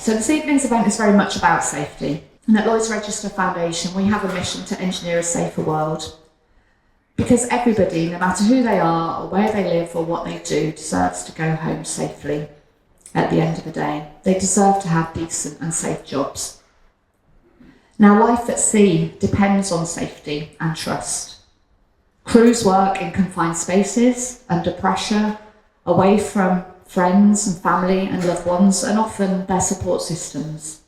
So this evening's event is very much about safety. And at Lloyd's Register Foundation, we have a mission to engineer a safer world. Because everybody, no matter who they are or where they live or what they do, deserves to go home safely at the end of the day. They deserve to have decent and safe jobs. Now, life at sea depends on safety and trust. Crews work in confined spaces, under pressure, away from friends and family and loved ones, and often their support systems.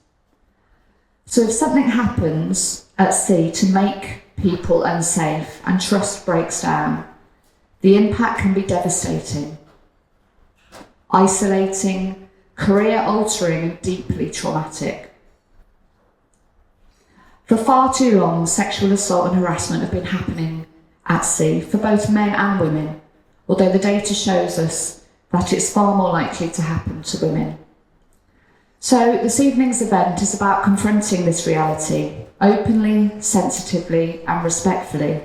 So if something happens at sea to make people unsafe and trust breaks down, the impact can be devastating, isolating, career-altering and deeply traumatic. For far too long, sexual assault and harassment have been happening at sea for both men and women, although the data shows us that it's far more likely to happen to women. So this evening's event is about confronting this reality openly, sensitively and respectfully.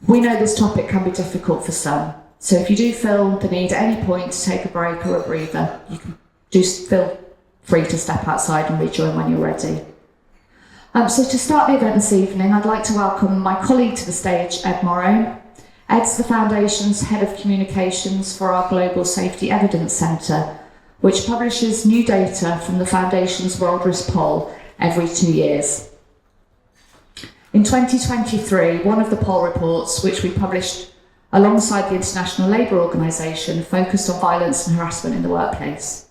We know this topic can be difficult for some, so if you do feel the need at any point to take a break or a breather, you can just feel free to step outside and rejoin when you're ready. So to start the event this evening, I'd like to welcome my colleague to the stage, Ed Morrow. Ed's the Foundation's Head of Communications for our Global Safety Evidence Centre, which publishes new data from the Foundation's World Risk Poll every 2 years. In 2023, one of the poll reports, which we published alongside the International Labour Organization, focused on violence and harassment in the workplace.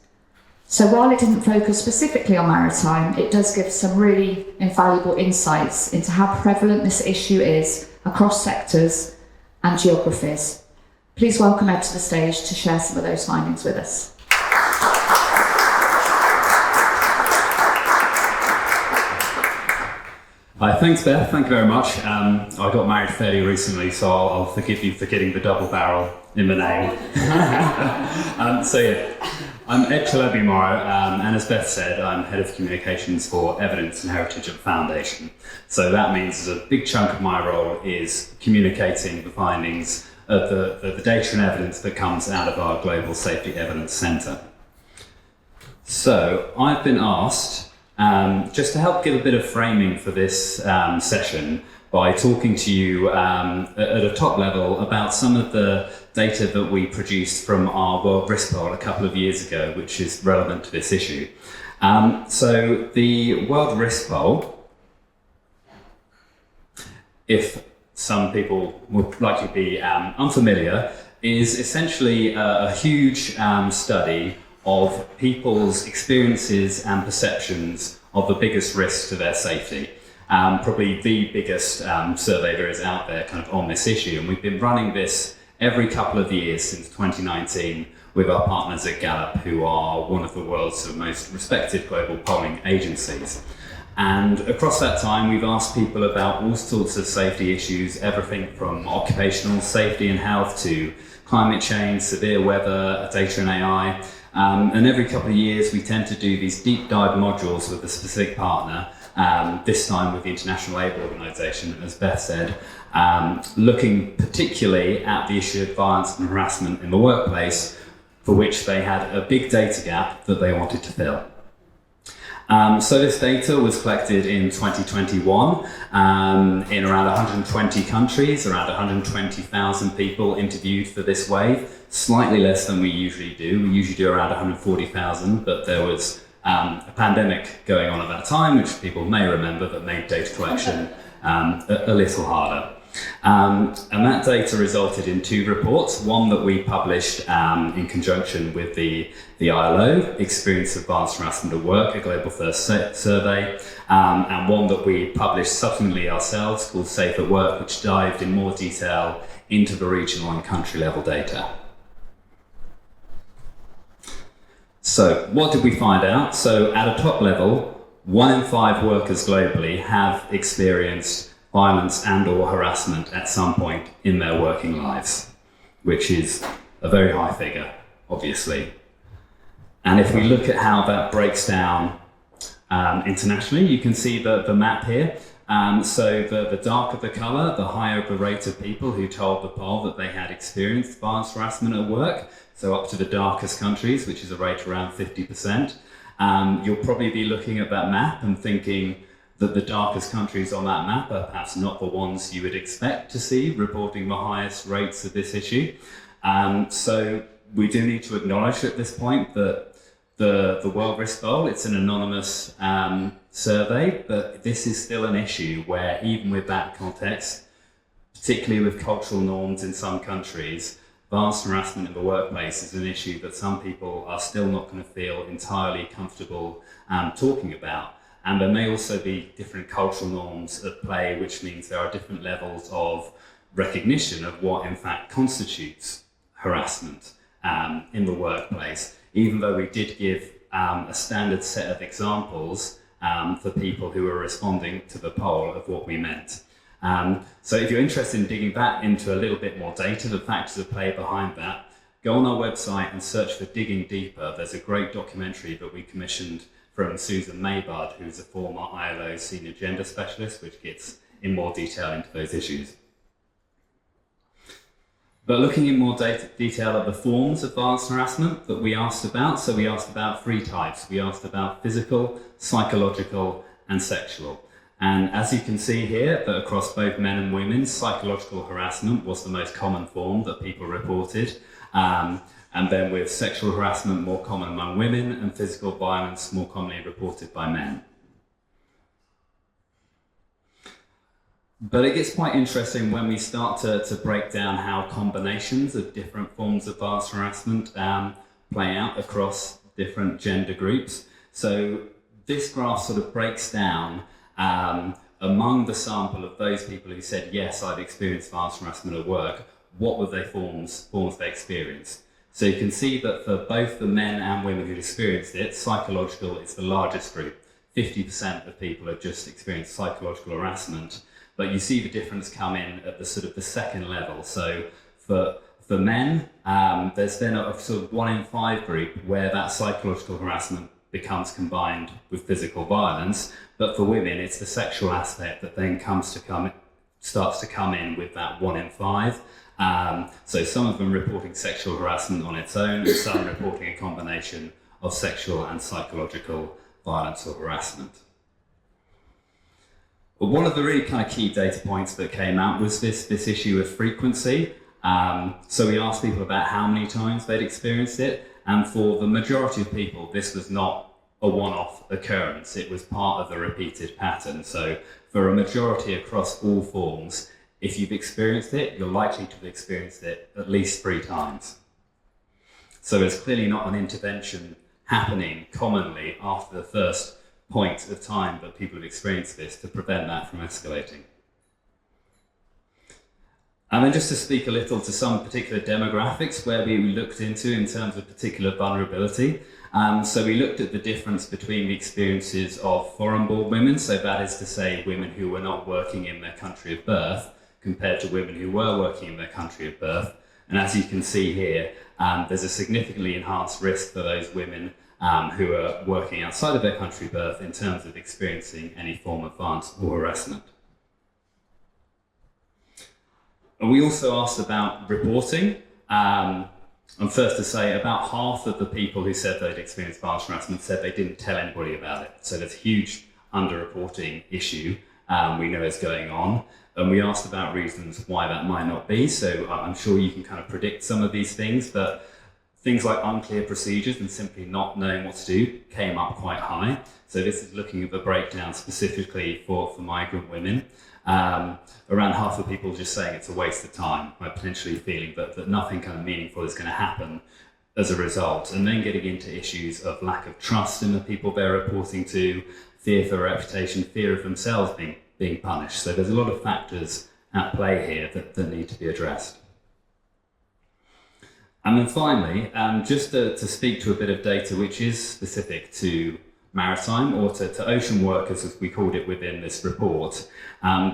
So while it didn't focus specifically on maritime, it does give some really invaluable insights into how prevalent this issue is across sectors and geographies. Please welcome Ed to the stage to share some of those findings with us. Thanks, Beth. Thank you very much. I got married fairly recently, so I'll forgive you for getting the double barrel in the name. I'm Ed Morrow, and as Beth said, I'm Head of Communications for Evidence and Heritage at the Foundation. So that means a big chunk of my role is communicating the findings of the data and evidence that comes out of our Global Safety Evidence Centre. So I've been asked just to help give a bit of framing for this session by talking to you at a top level about some of the data that we produced from our World Risk Poll a couple of years ago, which is relevant to this issue. So the World Risk Poll, if some people would likely be unfamiliar, is essentially a huge study of people's experiences and perceptions of the biggest risks to their safety. Probably the biggest survey there is out there kind of on this issue, and we've been running this every couple of years since 2019 with our partners at Gallup, who are one of the world's most respected global polling agencies. And across that time, we've asked people about all sorts of safety issues, everything from occupational safety and health to climate change, severe weather, data and AI. And every couple of years, we tend to do these deep dive modules with a specific partner, this time with the International Labour Organization, as Beth said, looking particularly at the issue of violence and harassment in the workplace, for which they had a big data gap that they wanted to fill. So this data was collected in 2021 in around 120 countries, around 120,000 people interviewed for this wave, slightly less than we usually do. We usually do around 140,000, but there was a pandemic going on at that time, which people may remember, that made data collection a little harder. And that data resulted in two reports, one that we published in conjunction with the ILO, Experience of Violence and Harassment at Work, a Global First Survey, and one that we published subsequently ourselves called Safe at Work, which dived in more detail into the regional and country level data. So what did we find out? So at a top level, 1 in 5 workers globally have experienced violence and or harassment at some point in their working lives, which is a very high figure, obviously. And if we look at how that breaks down internationally, you can see the map here. So the darker the colour, the higher the rate of people who told the poll that they had experienced violence harassment at work, so up to the darkest countries, which is a rate around 50%. You'll probably be looking at that map and thinking that the darkest countries on that map are perhaps not the ones you would expect to see reporting the highest rates of this issue. So we do need to acknowledge at this point that the World Risk Bowl, it's an anonymous survey, but this is still an issue where even with that context, particularly with cultural norms in some countries, violence and harassment in the workplace is an issue that some people are still not going to feel entirely comfortable talking about. And there may also be different cultural norms at play, which means there are different levels of recognition of what in fact constitutes harassment in the workplace, even though we did give a standard set of examples for people who were responding to the poll of what we meant. So if you're interested in digging back into a little bit more data, the factors at play behind that, go on our website and search for Digging Deeper. There's a great documentary that we commissioned from Susan Maybud, who's a former ILO senior gender specialist, which gets in more detail into those issues. But looking in more detail at the forms of violence and harassment that we asked about, so we asked about 3 types. We asked about physical, psychological, and sexual. And as you can see here, that across both men and women, psychological harassment was the most common form that people reported. And then with sexual harassment more common among women and physical violence more commonly reported by men. But it gets quite interesting when we start to break down how combinations of different forms of violence and harassment play out across different gender groups. So this graph sort of breaks down among the sample of those people who said, yes, I've experienced violence and harassment at work, what were their forms they experienced? So you can see that for both the men and women who'd experienced it, psychological is the largest group. 50% of people have just experienced psychological harassment. But you see the difference come in at the sort of the second level. So for men, there's then a sort of 1 in 5 group where that psychological harassment becomes combined with physical violence. But for women, it's the sexual aspect that then starts to come in with that 1 in 5. So some of them reporting sexual harassment on its own, and some reporting a combination of sexual and psychological violence or harassment. But one of the really kind of key data points that came out was this issue of frequency. So we asked people about how many times they'd experienced it, and for the majority of people, this was not a one-off occurrence. It was part of the repeated pattern. So for a majority across all forms, if you've experienced it, you're likely to have experienced it at least 3 times. So there's clearly not an intervention happening commonly after the first point of time that people have experienced this to prevent that from escalating. And then just to speak a little to some particular demographics where we looked into in terms of particular vulnerability. So we looked at the difference between the experiences of foreign-born women, so that is to say women who were not working in their country of birth, compared to women who were working in their country of birth. And as you can see here, there's a significantly enhanced risk for those women who are working outside of their country of birth in terms of experiencing any form of violence or harassment. And we also asked about reporting. And first to say, about half of the people who said they'd experienced violence and harassment said they didn't tell anybody about it. So there's a huge underreporting issue we know is going on. And we asked about reasons why that might not be. So I'm sure you can kind of predict some of these things, but things like unclear procedures and simply not knowing what to do came up quite high. So this is looking at the breakdown specifically for migrant women. Around half of people just saying it's a waste of time, by potentially feeling that nothing kind of meaningful is going to happen as a result. And then getting into issues of lack of trust in the people they're reporting to, fear for reputation, fear of themselves being punished. So there's a lot of factors at play here that need to be addressed. And then finally, just to speak to a bit of data which is specific to maritime, or to ocean workers as we called it within this report.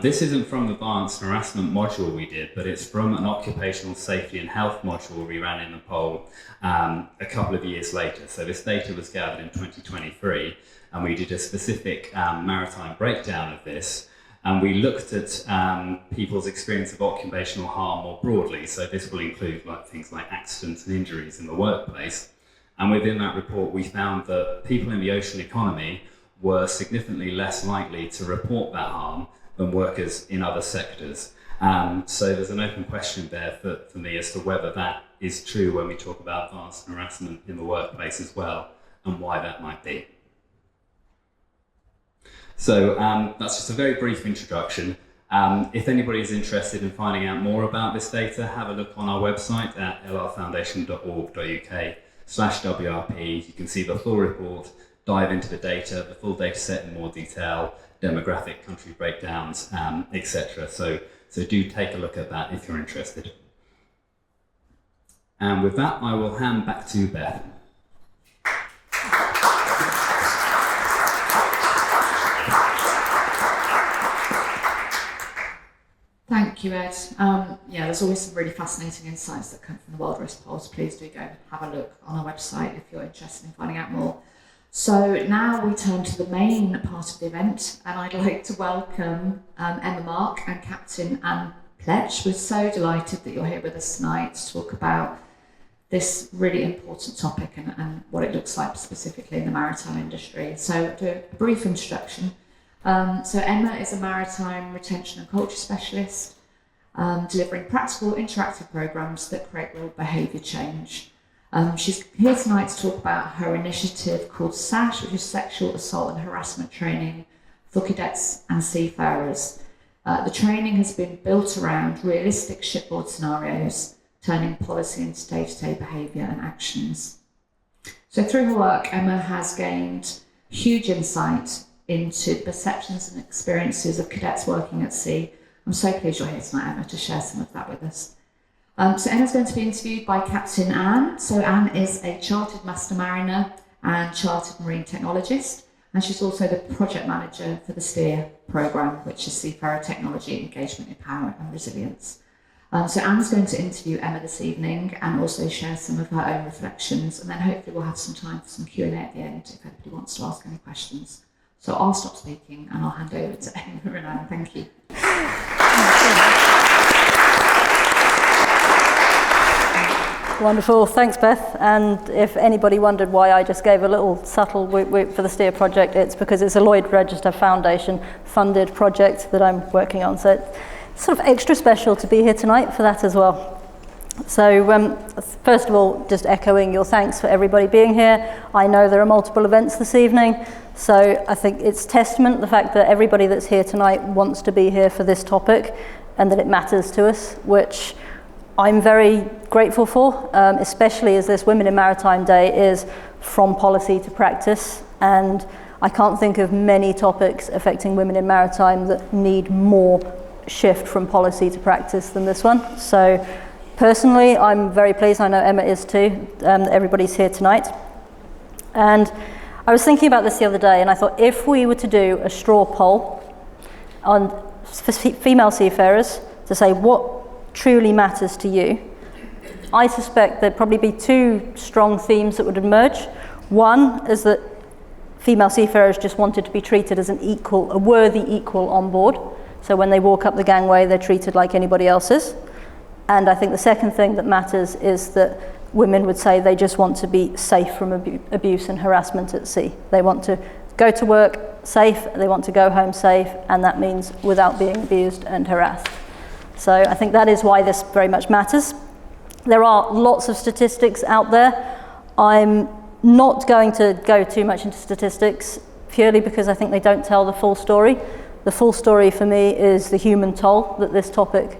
This isn't from the violence and harassment module we did, but it's from an occupational safety and health module we ran in the poll a couple of years later. So this data was gathered in 2023, and we did a specific maritime breakdown of this. And we looked at people's experience of occupational harm more broadly. So this will include things like accidents and injuries in the workplace. And within that report, we found that people in the ocean economy were significantly less likely to report that harm than workers in other sectors. So there's an open question there for me as to whether that is true when we talk about violence and harassment in the workplace as well, and why that might be. So that's just a very brief introduction. If anybody is interested in finding out more about this data, have a look on our website at lrfoundation.org.uk/WRP. You can see the full report, dive into the data, the full data set in more detail, demographic, country breakdowns, etc. So do take a look at that if you're interested. And with that, I will hand back to Beth. Thank you, Ed. Yeah, there's always some really fascinating insights that come from the World Risk Polls. Please do go have a look on our website if you're interested in finding out more. So now we turn to the main part of the event, and I'd like to welcome Emma Mark and Captain Anne Pletch. We're so delighted that you're here with us tonight to talk about this really important topic and what it looks like specifically in the maritime industry. So I'll do a brief introduction. So Emma is a maritime retention and culture specialist, delivering practical interactive programs that create real behaviour change. She's here tonight to talk about her initiative called SASH, which is Sexual Assault and Harassment Training for Cadets and Seafarers. The training has been built around realistic shipboard scenarios, turning policy into day-to-day behaviour and actions. So through her work, Emma has gained huge insight into the perceptions and experiences of cadets working at sea. I'm so pleased you're here tonight, Emma, to share some of that with us. So Emma's going to be interviewed by Captain Anne. So Anne is a chartered master mariner and chartered marine technologist, and she's also the project manager for the STEER programme, which is Seafarer Technology, Engagement, Empowerment and Resilience. So Anne's going to interview Emma this evening and also share some of her own reflections, and then hopefully we'll have some time for some Q&A at the end if anybody wants to ask any questions. So I'll stop speaking and I'll hand over to Emma and Anne. Thank you. Wonderful, thanks Beth. And if anybody wondered why I just gave a little subtle whoop for the STEER project, it's because it's a Lloyd Register Foundation funded project that I'm working on. So it's sort of extra special to be here tonight for that as well. So first of all, just echoing your thanks for everybody being here. I know there are multiple events this evening, so I think it's testament the fact that everybody that's here tonight wants to be here for this topic and that it matters to us, which I'm very grateful for, especially as this Women in Maritime Day is from policy to practice, and I can't think of many topics affecting women in maritime that need more shift from policy to practice than this one. So personally, I'm very pleased, I know Emma is too, that everybody's here tonight. And I was thinking about this the other day, and I thought if we were to do a straw poll on female seafarers to say what truly matters to you, I suspect there'd probably be two strong themes that would emerge. One is that female seafarers just wanted to be treated as an equal, a worthy equal on board. So when they walk up the gangway, they're treated like anybody else is. And I think the second thing that matters is that women would say they just want to be safe from abuse and harassment at sea. They want to go to work safe, they want to go home safe, and that means without being abused and harassed. So I think that is why this very much matters. There are lots of statistics out there. I'm not going to go too much into statistics purely because I think they don't tell the full story. The full story for me is the human toll that this topic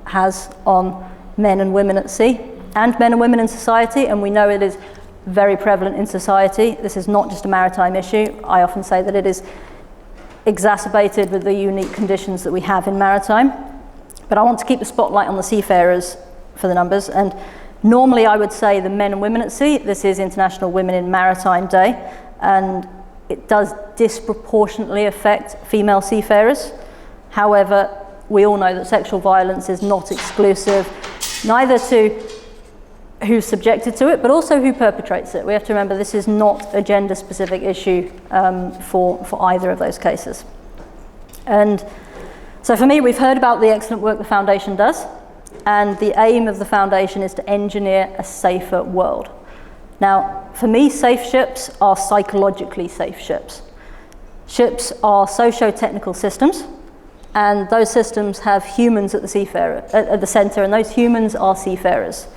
has on men and women at sea and men and women in society, and we know it is very prevalent in society. This is not just a maritime issue. I often say that it is exacerbated with the unique conditions that we have in maritime. But I want to keep the spotlight on the seafarers for the numbers, and normally I would say the men and women at sea. This is International Women in Maritime Day, and it does disproportionately affect female seafarers. However, we all know that sexual violence is not exclusive, neither to who's subjected to it, but also who perpetrates it. We have to remember this is not a gender-specific issue for either of those cases. And so for me, we've heard about the excellent work the Foundation does, and the aim of the Foundation is to engineer a safer world. Now, for me, safe ships are psychologically safe ships. Ships are socio-technical systems, and those systems have humans at the center, and those humans are seafarers.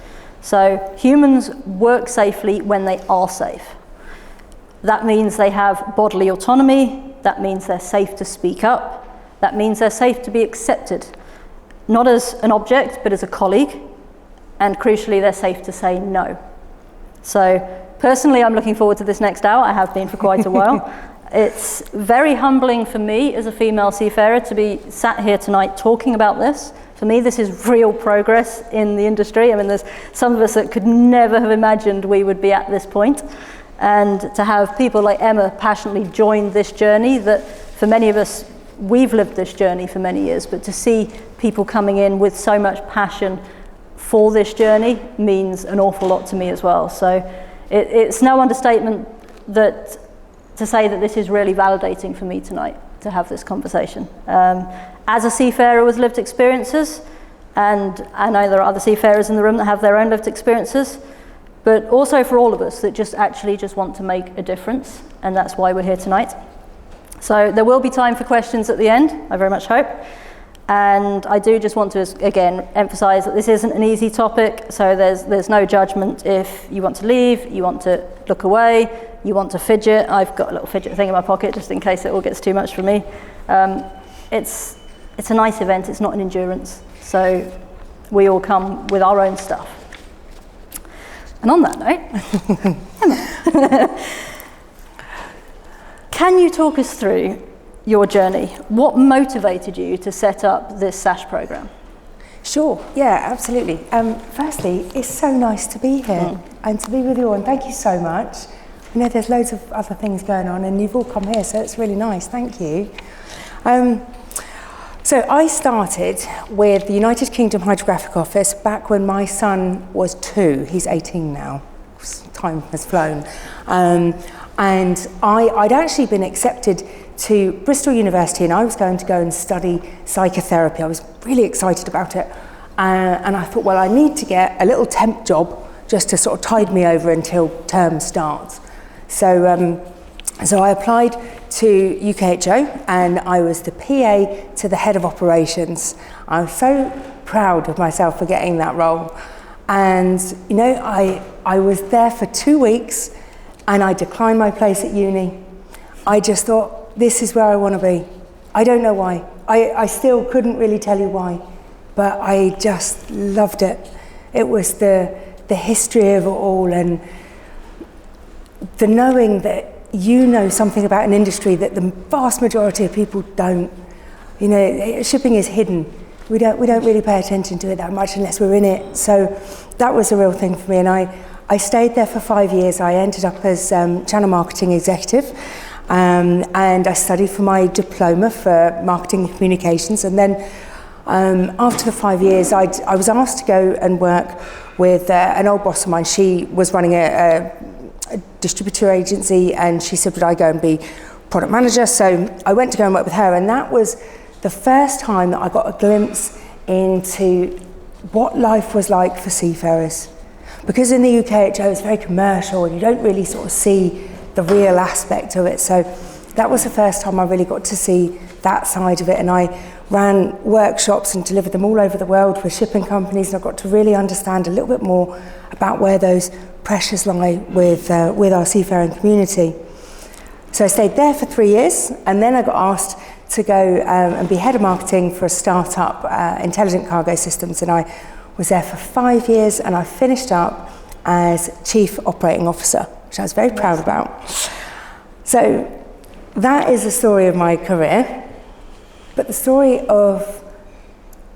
So humans work safely when they are safe. That means they have bodily autonomy, that means they're safe to speak up, that means they're safe to be accepted, not as an object, but as a colleague, and crucially, they're safe to say no. So personally, I'm looking forward to this next hour. I have been for quite a while. It's very humbling for me as a female seafarer to be sat here tonight talking about this. For me, this is real progress in the industry. I mean, there's some of us that could never have imagined we would be at this point. And to have people like Emma passionately join this journey that for many of us, we've lived this journey for many years, but to see people coming in with so much passion for this journey means an awful lot to me as well. So it's no understatement that to say that this is really validating for me tonight to have this conversation. As a seafarer with lived experiences, and I know there are other seafarers in the room that have their own lived experiences, but also for all of us that just want to make a difference, and that's why we're here tonight. So there will be time for questions at the end, I very much hope. And I do just want to, again, emphasize that this isn't an easy topic, so there's no judgment if you want to leave, you want to look away, you want to fidget. I've got a little fidget thing in my pocket just in case it all gets too much for me. It's a nice event, it's not an endurance, so we all come with our own stuff. And on that note, Emma, can you talk us through your journey? What motivated you to set up this SASH program? Sure, yeah, absolutely. Firstly, it's so nice to be here and to be with you all, and thank you so much. I know there's loads of other things going on and you've all come here, so it's really nice, thank you. So I started with the United Kingdom Hydrographic Office back when my son was 2, he's 18 now, time has flown. And I'd actually been accepted to Bristol University and I was going to go and study psychotherapy. I was really excited about it. And I thought, well, I need to get a little temp job just to sort of tide me over until term starts. So I applied to UKHO and I was the PA to the head of operations. I was so proud of myself for getting that role. And, you know, I was there for 2 weeks and I declined my place at uni. I just thought, this is where I want to be. I don't know why. I still couldn't really tell you why, but I just loved it. It was the history of it all and the knowing that you know something about an industry that the vast majority of people don't. You know, shipping is hidden. We don't really pay attention to it that much unless we're in it. So that was a real thing for me, and I stayed there for 5 years. I ended up as channel marketing executive, and I studied for my diploma for marketing and communications. And then after the 5 years, I was asked to go and work with an old boss of mine. She was running a distributor agency, and she said, would I go and be product manager? So I went to go and work with her, and that was the first time that I got a glimpse into what life was like for seafarers. Because in the UKHO it's very commercial and you don't really sort of see the real aspect of it. So that was the first time I really got to see that side of it, and I ran workshops and delivered them all over the world with shipping companies, and I got to really understand a little bit more about where those pressures lie with our seafaring community. So I stayed there for 3 years, and then I got asked to go and be head of marketing for a startup, Intelligent Cargo Systems, and I was there for 5 years, and I finished up as Chief Operating Officer, which I was very proud about. So that is the story of my career, but the story of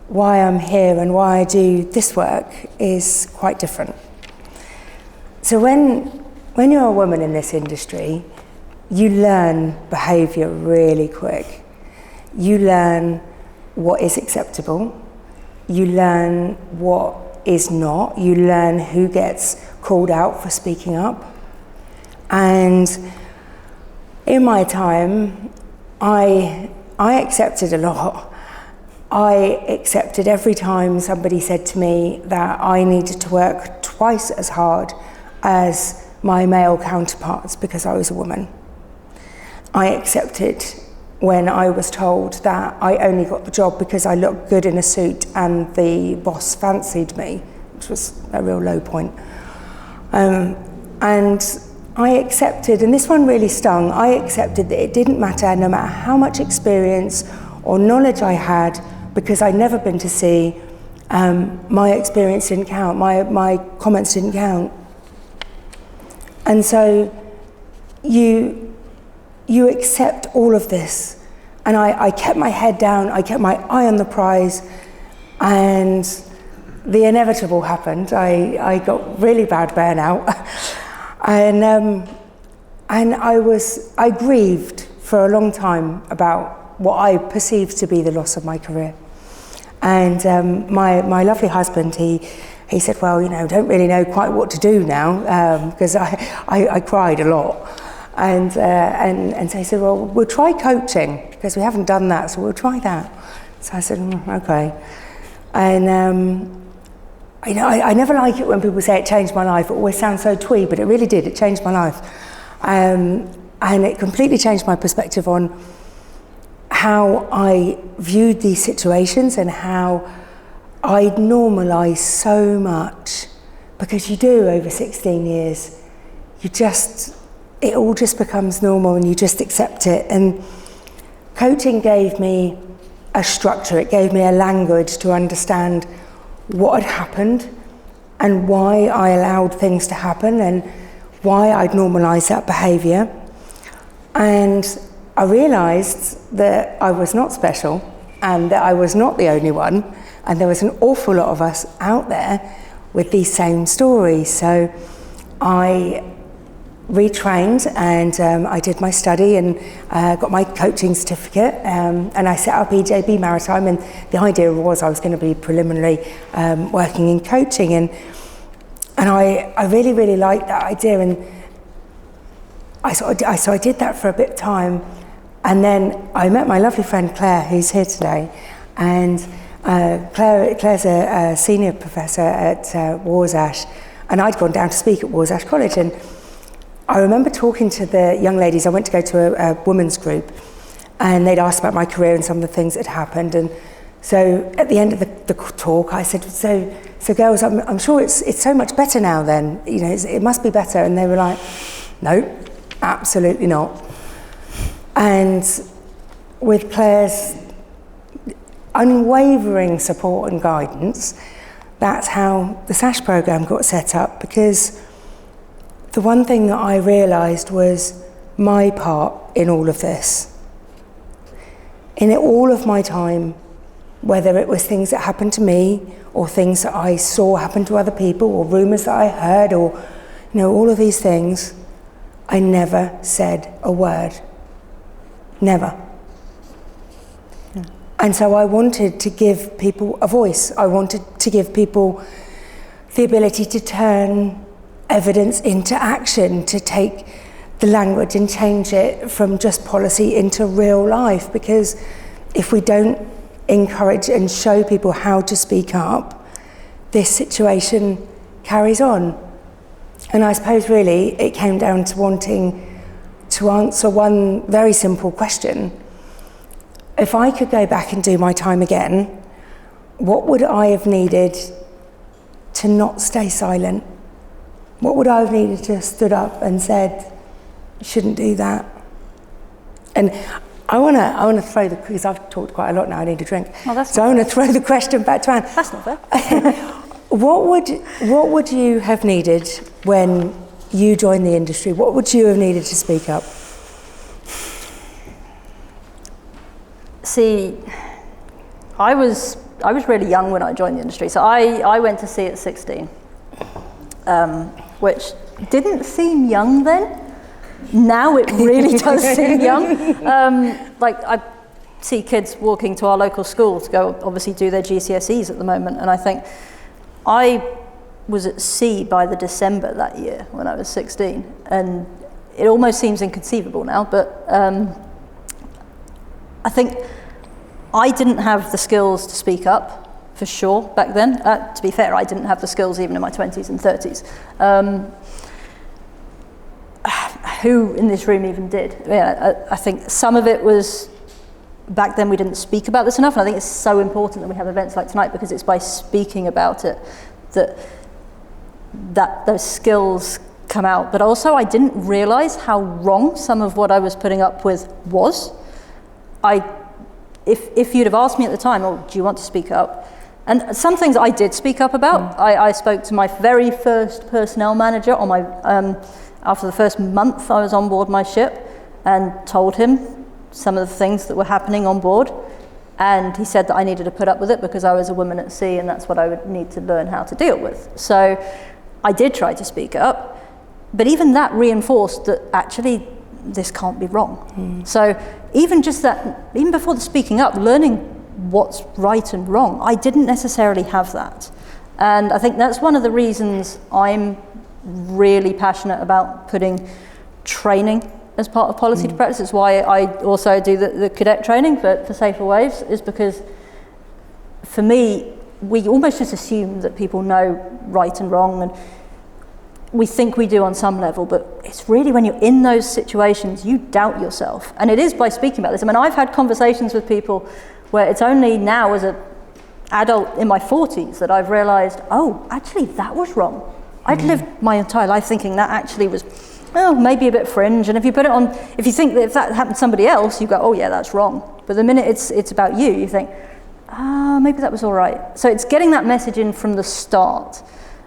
why I'm here and why I do this work is quite different. So when you're a woman in this industry, you learn behaviour really quick. You learn what is acceptable, you learn what is not, you learn who gets called out for speaking up. And in my time, I accepted a lot. I accepted every time somebody said to me that I needed to work twice as hard as my male counterparts because I was a woman. I accepted when I was told that I only got the job because I looked good in a suit and the boss fancied me, which was a real low point. And I accepted, and this one really stung, I accepted that it didn't matter, no matter how much experience or knowledge I had, because I'd never been to sea, my experience didn't count, my comments didn't count. And so you accept all of this. And I kept my head down, I kept my eye on the prize, and the inevitable happened. I got really bad burnout. And I grieved for a long time about what I perceived to be the loss of my career. And my lovely husband, he said, well, you know, don't really know quite what to do now, because I cried a lot. And so he said, well, we'll try coaching, because we haven't done that, so we'll try that. So I said, okay. And you know, I never like it when people say it changed my life. It always sounds so twee, but it really did. It changed my life. And it completely changed my perspective on how I viewed these situations and how I'd normalised so much. Because you do over 16 years. It all just becomes normal and you just accept it. And coaching gave me a structure. It gave me a language to understand what had happened and why I allowed things to happen and why I'd normalised that behaviour. And I realised that I was not special and that I was not the only one, and there was an awful lot of us out there with these same stories. So I retrained and I did my study and got my coaching certificate, and I set up EJB Maritime, and the idea was I was going to be preliminarily working in coaching, and I really, really liked that idea, and so I did that for a bit of time, and then I met my lovely friend Claire, who's here today, and Claire's a senior professor at SASH, and I'd gone down to speak at SASH College, and I remember talking to the young ladies. I went to go to a women's group, and they'd asked about my career and some of the things that happened. And so at the end of the talk, I said, so girls, I'm sure it's so much better now then, you know, it must be better. And they were like, no, absolutely not. And with Claire's unwavering support and guidance, that's how the SASH programme got set up, because the one thing that I realised was my part in all of this. In all of my time, whether it was things that happened to me or things that I saw happen to other people or rumours that I heard or, you know, all of these things, I never said a word. Never. Yeah. And so I wanted to give people a voice. I wanted to give people the ability to turn evidence into action, to take the language and change it from just policy into real life, because if we don't encourage and show people how to speak up, this situation carries on. And I suppose really it came down to wanting to answer one very simple question. If I could go back and do my time again, what would I have needed to not stay silent? What would I have needed to have stood up and said, you shouldn't do that? And I want to throw because I've talked quite a lot now, I need a drink. Oh, so I want to throw the question back to Anne. That's not fair. What would you have needed when you joined the industry? What would you have needed to speak up? See, I was really young when I joined the industry. So I went to sea at 16. Which didn't seem young then. Now it really does seem young. Like I see kids walking to our local school to go obviously do their GCSEs at the moment, and I think I was at sea by the December that year when I was 16, and it almost seems inconceivable now, but I think I didn't have the skills to speak up, for sure, back then. To be fair, I didn't have the skills even in my 20s and 30s. who in this room even did. Yeah, I think some of it was, back then we didn't speak about this enough, and I think it's so important that we have events like tonight, because it's by speaking about it that those skills come out. But also I didn't realise how wrong some of what I was putting up with was. If you'd have asked me at the time, oh, do you want to speak up? And some things I did speak up about. I spoke to my very first personnel manager on my after the first month I was on board my ship, and told him some of the things that were happening on board. And he said that I needed to put up with it because I was a woman at sea, and that's what I would need to learn how to deal with. So I did try to speak up, but even that reinforced that actually this can't be wrong. So even just that, even before the speaking up, learning what's right and wrong, I didn't necessarily have that. And I think that's one of the reasons I'm really passionate about putting training as part of policy to practice. It's why I also do the cadet training for Safer Waves, is because for me, we almost just assume that people know right and wrong, and we think we do on some level, but it's really when you're in those situations, you doubt yourself. And it is by speaking about this. I mean, I've had conversations with people where it's only now as an adult in my 40s that I've realised, oh, actually that was wrong. I'd lived my entire life thinking that actually was, well, maybe a bit fringe. And if you put it on, if you think that if that happened to somebody else, you go, oh yeah, that's wrong. But the minute it's about you, you think, maybe that was all right. So it's getting that message in from the start.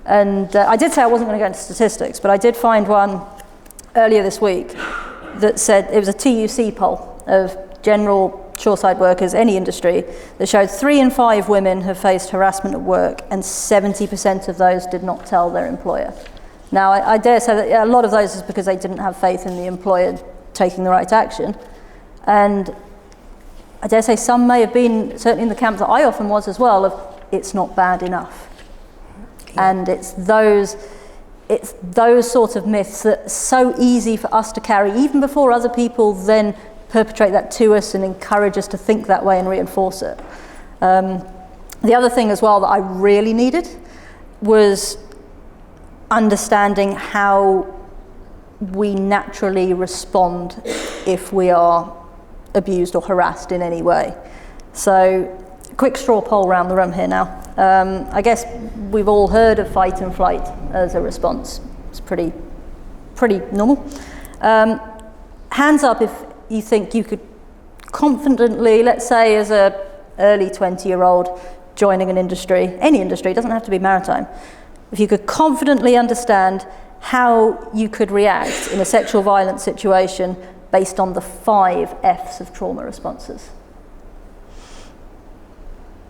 And I did say I wasn't going to go into statistics, but I did find one earlier this week that said, it was a TUC poll of general shoreside workers, any industry, that showed 3 in 5 women have faced harassment at work, and 70% of those did not tell their employer. Now, I dare say that a lot of those is because they didn't have faith in the employer taking the right action. And I dare say some may have been, certainly in the camp that I often was as well, of it's not bad enough. Yeah. And it's those sort of myths that are so easy for us to carry, even before other people then perpetrate that to us and encourage us to think that way and reinforce it. The other thing as well that I really needed was understanding how we naturally respond if we are abused or harassed in any way. So, quick straw poll around the room here now. I guess we've all heard of fight and flight as a response. It's pretty normal. Hands up if you think you could confidently, let's say as a early 20-year-old joining an industry, any industry, it doesn't have to be maritime, if you could confidently understand how you could react in a sexual violence situation based on the 5 F's of trauma responses.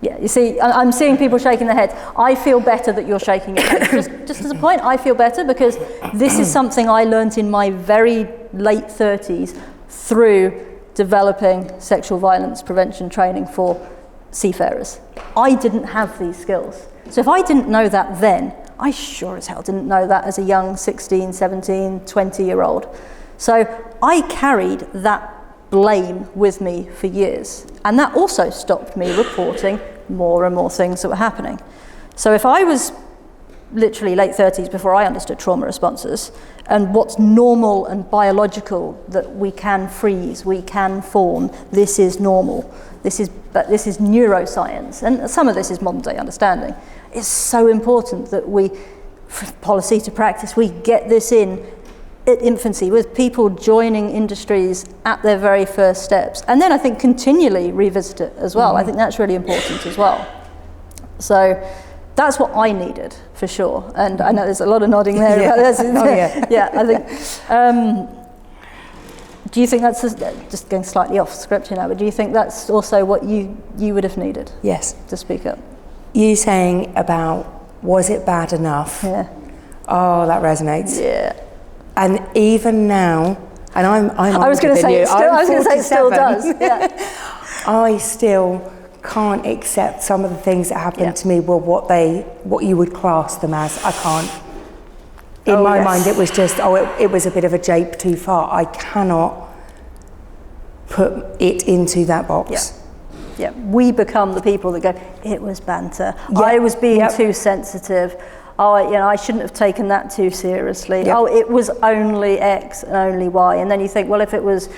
Yeah, you see, I'm seeing people shaking their heads. I feel better that you're shaking your head. Just as a point, I feel better because this is something I learnt in my very late 30s through developing sexual violence prevention training for seafarers. I didn't have these skills. So if I didn't know that then, I sure as hell didn't know that as a young 16, 17, 20-year-old. So I carried that blame with me for years. And that also stopped me reporting more and more things that were happening. So if I was literally late 30s before I understood trauma responses and what's normal and biological, that we can freeze, we can fawn, this is normal, but this is neuroscience, and some of this is modern day understanding. It's so important that we, from policy to practice, we get this in at infancy with people joining industries at their very first steps, and then I think continually revisit it as well. I think that's really important as well. So that's what I needed for sure, and I know there's a lot of nodding there. Yeah. Yeah, I think. Do you think that's just going slightly off script here now? But do you think that's also what you would have needed? Yes. To speak up. You saying about was it bad enough? Yeah. Oh, that resonates. Yeah. And even now, and I'm I was going to say it still does. Yeah. I still can't accept some of the things that happened to me were what you would class them as. I can't. In my mind, it was just, it was a bit of a jape too far. I cannot put it into that box. Yeah, we become the people that go, it was banter. I was being too sensitive. oh, I shouldn't have taken that too seriously. Yep. Oh, it was only X and only Y. And then you think, well, if it was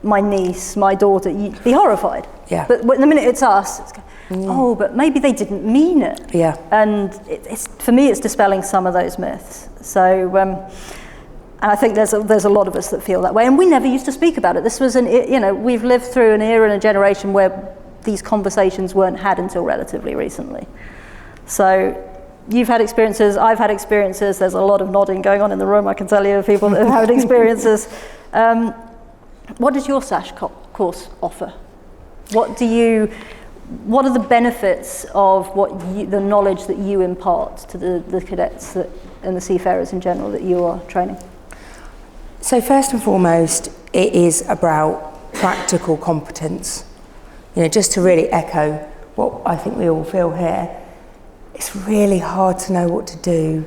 my niece, my daughter, you'd be horrified. Yeah. But the minute it's us, it's oh, but maybe they didn't mean it. Yeah. And it's for me, it's dispelling some of those myths. So, and I think there's a lot of us that feel that way. And we never used to speak about it. This was we've lived through an era and a generation where these conversations weren't had until relatively recently. So you've had experiences, I've had experiences, there's a lot of nodding going on in the room, I can tell you, of people that have had experiences. What does your SASH course offer? What are the benefits of the knowledge that you impart to the cadets and the seafarers in general that you are training? So first and foremost, it is about practical competence. Just to really echo what I think we all feel here, it's really hard to know what to do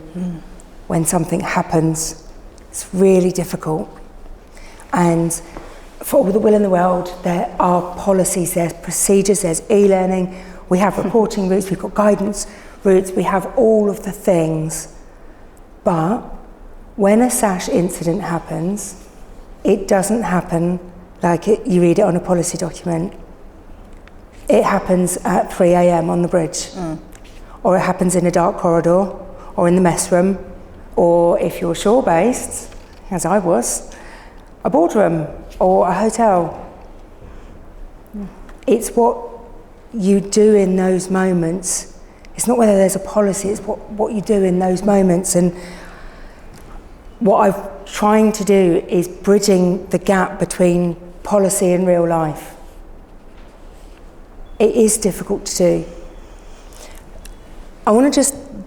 when something happens. It's really difficult. And for all the will in the world, there are policies, there's procedures, there's e-learning, we have reporting routes, we've got guidance routes, we have all of the things. But when a SASH incident happens, it doesn't happen like you read it on a policy document. It happens at 3 a.m. on the bridge, or it happens in a dark corridor, or in the mess room, or if you're shore-based, as I was, a boardroom or a hotel. It's what you do in those moments. It's not whether there's a policy, it's what you do in those moments. And what I'm trying to do is bridging the gap between policy and real life. It is difficult to do. I want to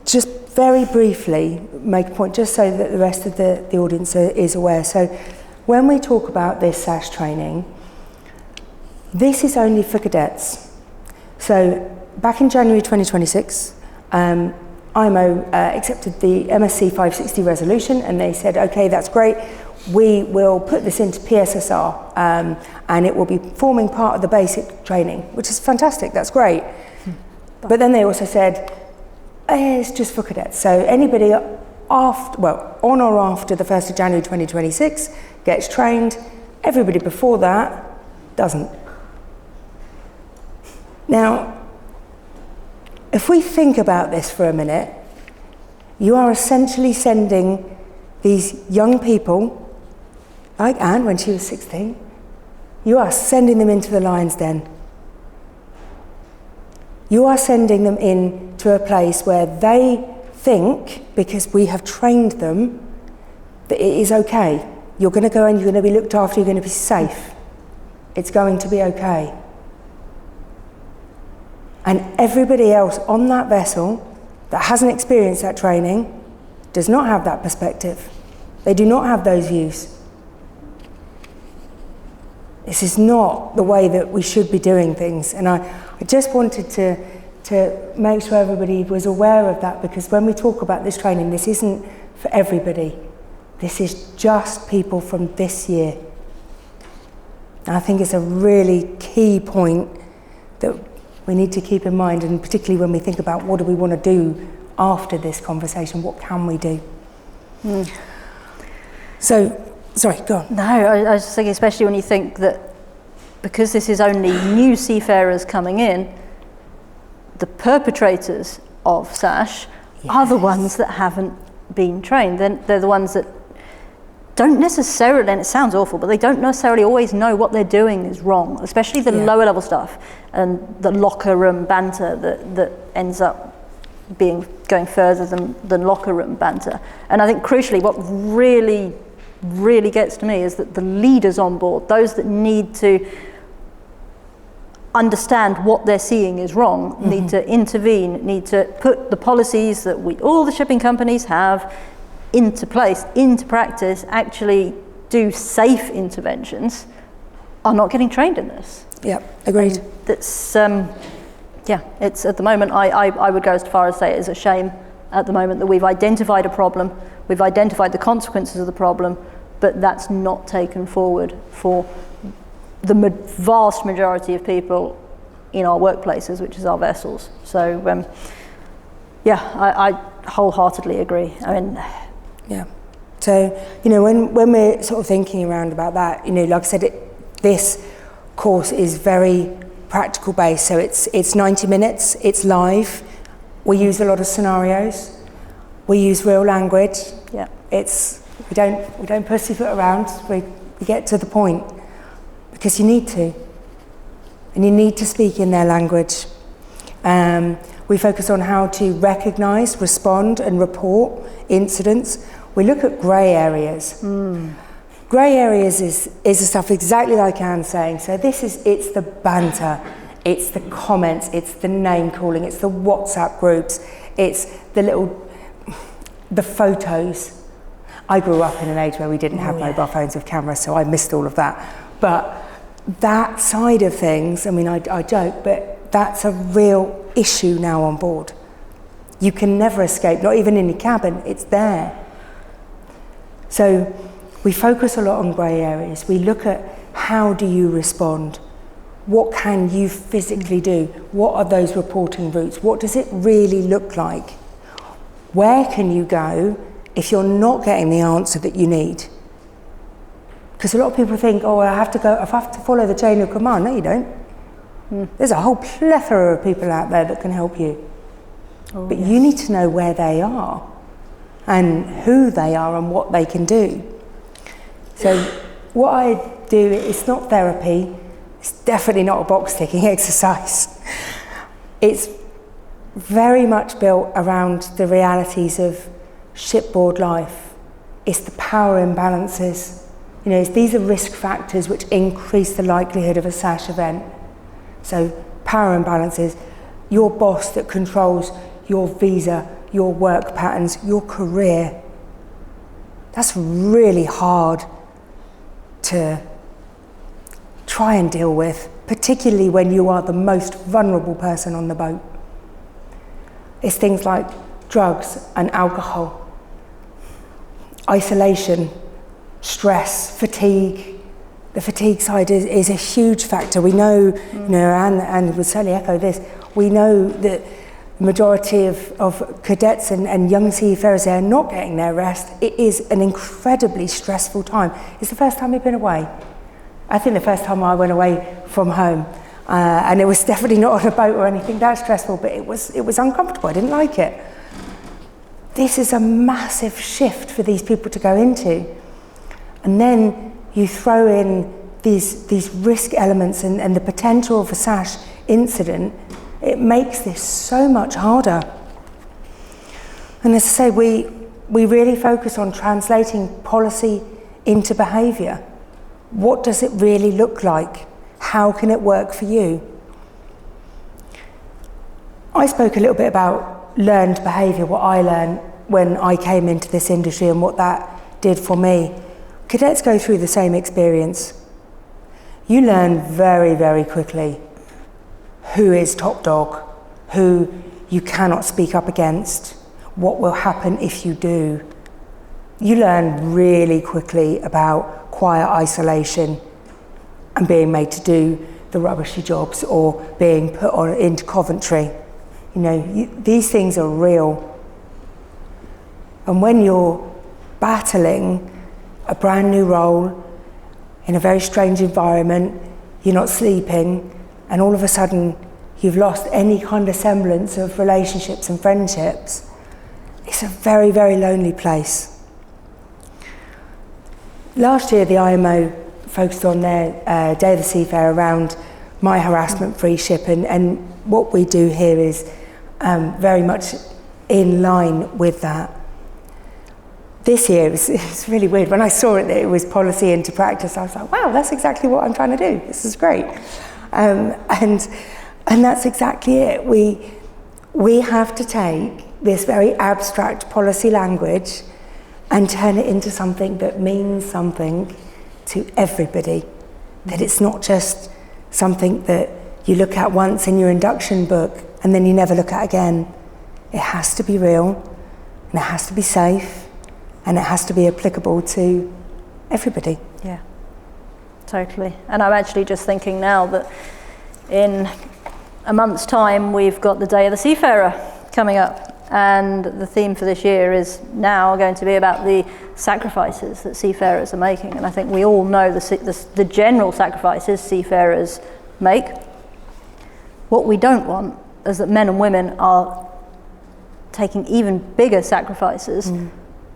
just very briefly make a point, just so that the rest of the audience is aware. So when we talk about this SASH training, this is only for cadets. So back in January 2026, IMO accepted the MSC 560 resolution, and they said, okay, that's great. We will put this into PSSR, and it will be forming part of the basic training, which is fantastic, that's great. But then they also said, it's just for cadets. So anybody on or after the 1st of January 2026 gets trained, everybody before that doesn't. Now, if we think about this for a minute, you are essentially sending these young people, like Anne when she was 16, you are sending them into the lion's den. You are sending them into a place where they think, because we have trained them, that it is okay. You're going to go and you're going to be looked after, you're going to be safe. It's going to be okay. And everybody else on that vessel that hasn't experienced that training does not have that perspective. They do not have those views. This is not the way that we should be doing things. And I just wanted to make sure everybody was aware of that, because when we talk about this training, this isn't for everybody. This is just people from this year. And I think it's a really key point that we need to keep in mind, and particularly when we think about what do we want to do after this conversation, what can we do? So, sorry, go on. No, I was just thinking, especially when you think that because this is only new seafarers coming in, the perpetrators of SASH are the ones that haven't been trained. They're the ones that don't necessarily, and it sounds awful, but they don't necessarily always know what they're doing is wrong, especially the lower level stuff and the locker room banter that ends up going further than locker room banter. And I think crucially what really gets to me is that the leaders on board, those that need to understand what they're seeing is wrong, need to intervene, need to put the policies that all the shipping companies have into place, into practice, actually do safe interventions, are not getting trained in this. Yeah, agreed. And that's, it's at the moment, I would go as far as say it is a shame at the moment that we've identified a problem, we've identified the consequences of the problem, but that's not taken forward for the vast majority of people in our workplaces, which is our vessels. So, wholeheartedly agree. I mean, yeah. So, you know, when we're sort of thinking around about that, you know, like I said, this course is very practical based. So it's 90 minutes, it's live. We use a lot of scenarios. We use real language. yeah. We don't pussyfoot around. We get to the point because you need to, and you need to speak in their language. We focus on how to recognise, respond, and report incidents. We look at grey areas. Grey areas is the stuff exactly like Anne's saying. So it's the banter, it's the comments, it's the name calling, it's the WhatsApp groups, it's the photos. I grew up in an age where we didn't have mobile phones with cameras, so I missed all of that. But that side of things, I mean, I joke, but that's a real issue now on board. You can never escape, not even in your cabin, it's there. So we focus a lot on grey areas. We look at how do you respond? What can you physically do? What are those reporting routes? What does it really look like? Where can you go if you're not getting the answer that you need? Because a lot of people think, oh, I have to follow the chain of command. No, you don't. There's a whole plethora of people out there that can help you. But you need to know where they are and who they are and what they can do. So what I do, it's not therapy. It's definitely not a box ticking exercise. It's very much built around the realities of shipboard life. It's the power imbalances. You know, these are risk factors which increase the likelihood of a SASH event. So power imbalances, your boss that controls your visa, your work patterns, your career. That's really hard to try and deal with, particularly when you are the most vulnerable person on the boat. It's things like drugs and alcohol, isolation, stress, fatigue. The fatigue side is a huge factor. We know, you know, and would certainly echo this, we know that the majority of cadets and young seafarers, they're not getting their rest. It is an incredibly stressful time. It's the first time you've been away. I think the first time I went away from home, and it was definitely not on a boat or anything that stressful, but it was uncomfortable. I didn't like it. This is a massive shift for these people to go into. And then you throw in these risk elements and the potential of a SASH incident. It makes this so much harder. And as I say, we really focus on translating policy into behaviour. What does it really look like? How can it work for you? I spoke a little bit about learned behaviour, what I learned when I came into this industry and what that did for me. Cadets go through the same experience. You learn very, very quickly who is top dog, who you cannot speak up against, what will happen if you do. You learn really quickly about quiet isolation and being made to do the rubbishy jobs or being put into Coventry. You know, these things are real. And when you're battling a brand new role in a very strange environment, you're not sleeping, and all of a sudden you've lost any kind of semblance of relationships and friendships, it's a very, very lonely place. Last year the IMO focused on their Day of the Seafarer around my harassment-free ship, and what we do here is very much in line with that. This year, it's really weird. When I saw it, that it was policy into practice, I was like, wow, that's exactly what I'm trying to do. This is great. And that's exactly it. We have to take this very abstract policy language and turn it into something that means something to everybody. That it's not just something that you look at once in your induction book and then you never look at again. It has to be real, and it has to be safe, and it has to be applicable to everybody. Yeah, totally. And I'm actually just thinking now that in a month's time, we've got the Day of the Seafarer coming up. And the theme for this year is now going to be about the sacrifices that seafarers are making. And I think we all know the general sacrifices seafarers make. What we don't want is that men and women are taking even bigger sacrifices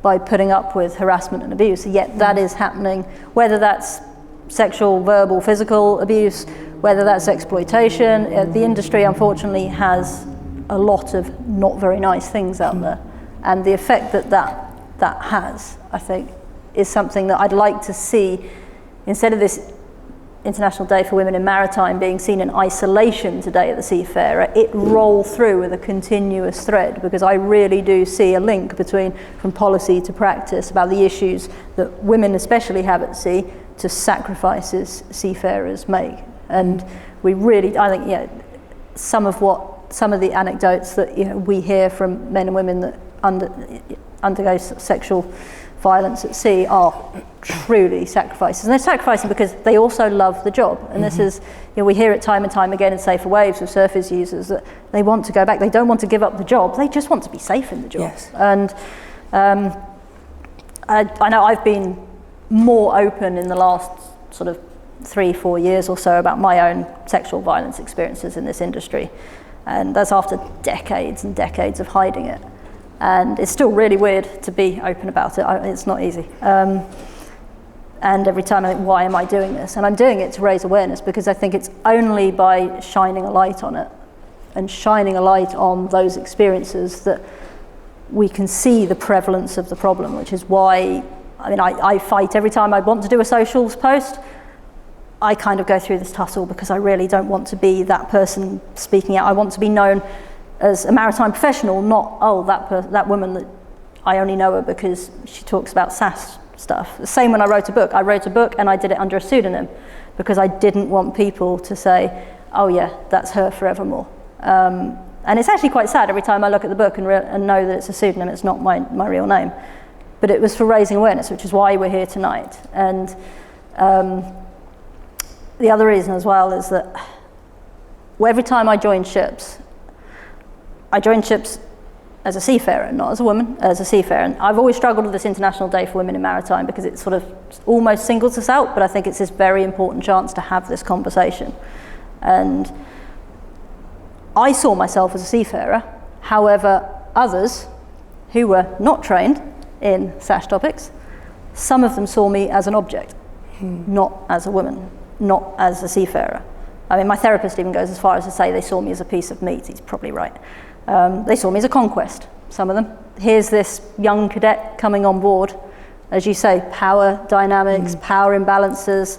by putting up with harassment and abuse. Yet that is happening, whether that's sexual, verbal, physical abuse, whether that's exploitation. The industry, unfortunately, has a lot of not very nice things out there. And the effect that has, I think, is something that I'd like to see, instead of this International Day for Women in Maritime being seen in isolation today at the Seafarer, it roll through with a continuous thread, because I really do see a link from policy to practice about the issues that women especially have at sea to sacrifices seafarers make. And we really, I think, some of the anecdotes that we hear from men and women that undergo sexual violence at sea are truly sacrifices. And they're sacrificing because they also love the job. And this is, we hear it time and time again in Safer Waves with surface users that they want to go back. They don't want to give up the job. They just want to be safe in the job. Yes. And I know I've been more open in the last sort of 3-4 years or so about my own sexual violence experiences in this industry. And that's after decades and decades of hiding it. And it's still really weird to be open about it. It's not easy. And every time I think, why am I doing this? And I'm doing it to raise awareness, because I think it's only by shining a light on it and shining a light on those experiences that we can see the prevalence of the problem, which is why, I fight every time I want to do a socials post. I kind of go through this tussle because I really don't want to be that person speaking out. I want to be known as a maritime professional, not, that woman that I only know her because she talks about SASH stuff. The same when I wrote a book. I wrote a book and I did it under a pseudonym because I didn't want people to say, oh yeah, that's her forevermore. And it's actually quite sad every time I look at the book and know that it's a pseudonym, it's not my real name. But it was for raising awareness, which is why we're here tonight. And the other reason as well is that every time I joined ships as a seafarer, not as a woman, as a seafarer. And I've always struggled with this International Day for Women in Maritime because it sort of almost singles us out, but I think it's this very important chance to have this conversation. And I saw myself as a seafarer. However, others who were not trained in SASH topics, some of them saw me as an object, not as a woman, not as a seafarer. My therapist even goes as far as to say they saw me as a piece of meat. He's probably right. They saw me as a conquest, some of them. Here's this young cadet coming on board. As you say, power dynamics, power imbalances.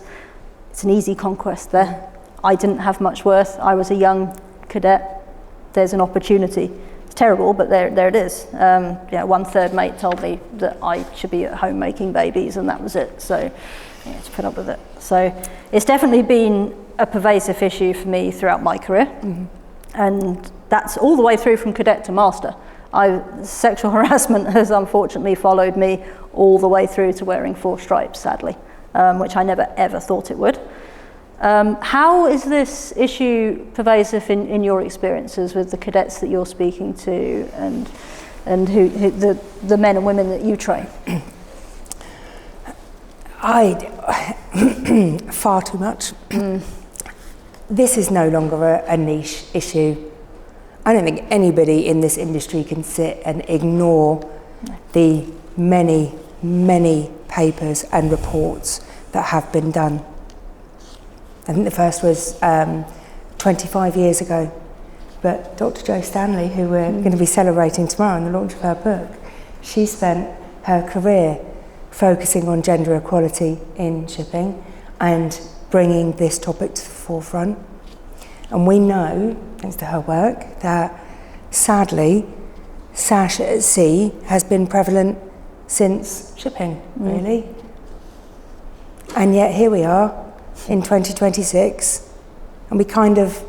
It's an easy conquest there. I didn't have much worth. I was a young cadet. There's an opportunity. It's terrible, but there it is. One third mate told me that I should be at home making babies, and that was it. So to put up with it. So it's definitely been a pervasive issue for me throughout my career. And that's all the way through from cadet to master. Sexual harassment has unfortunately followed me all the way through to wearing 4 stripes, sadly, which I never ever thought it would. How is this issue pervasive in your experiences with the cadets that you're speaking to and who the men and women that you train? Far too much. This is no longer a niche issue. I don't think anybody in this industry can sit and ignore the many, many papers and reports that have been done. I think the first was 25 years ago, but Dr. Jo Stanley, who we're going to be celebrating tomorrow on the launch of her book, she spent her career focusing on gender equality in shipping and bringing this topic to the forefront. And we know, thanks to her work, that sadly, SASH at sea has been prevalent since shipping, really. And yet here we are in 2026, and we kind of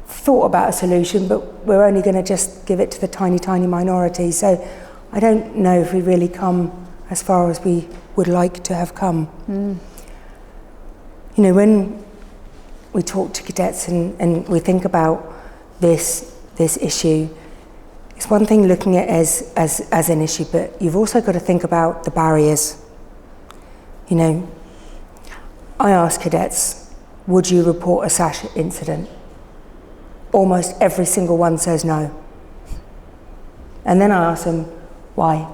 thought about a solution, but we're only going to just give it to the tiny, tiny minority. So I don't know if we really come as far as we would like to have come. When we talk to cadets and we think about this issue, It's one thing looking at it as an issue, but you've also got to think about the barriers. You know, I ask cadets, would you report a SASH incident? Almost every single one says no. And then I ask them, why?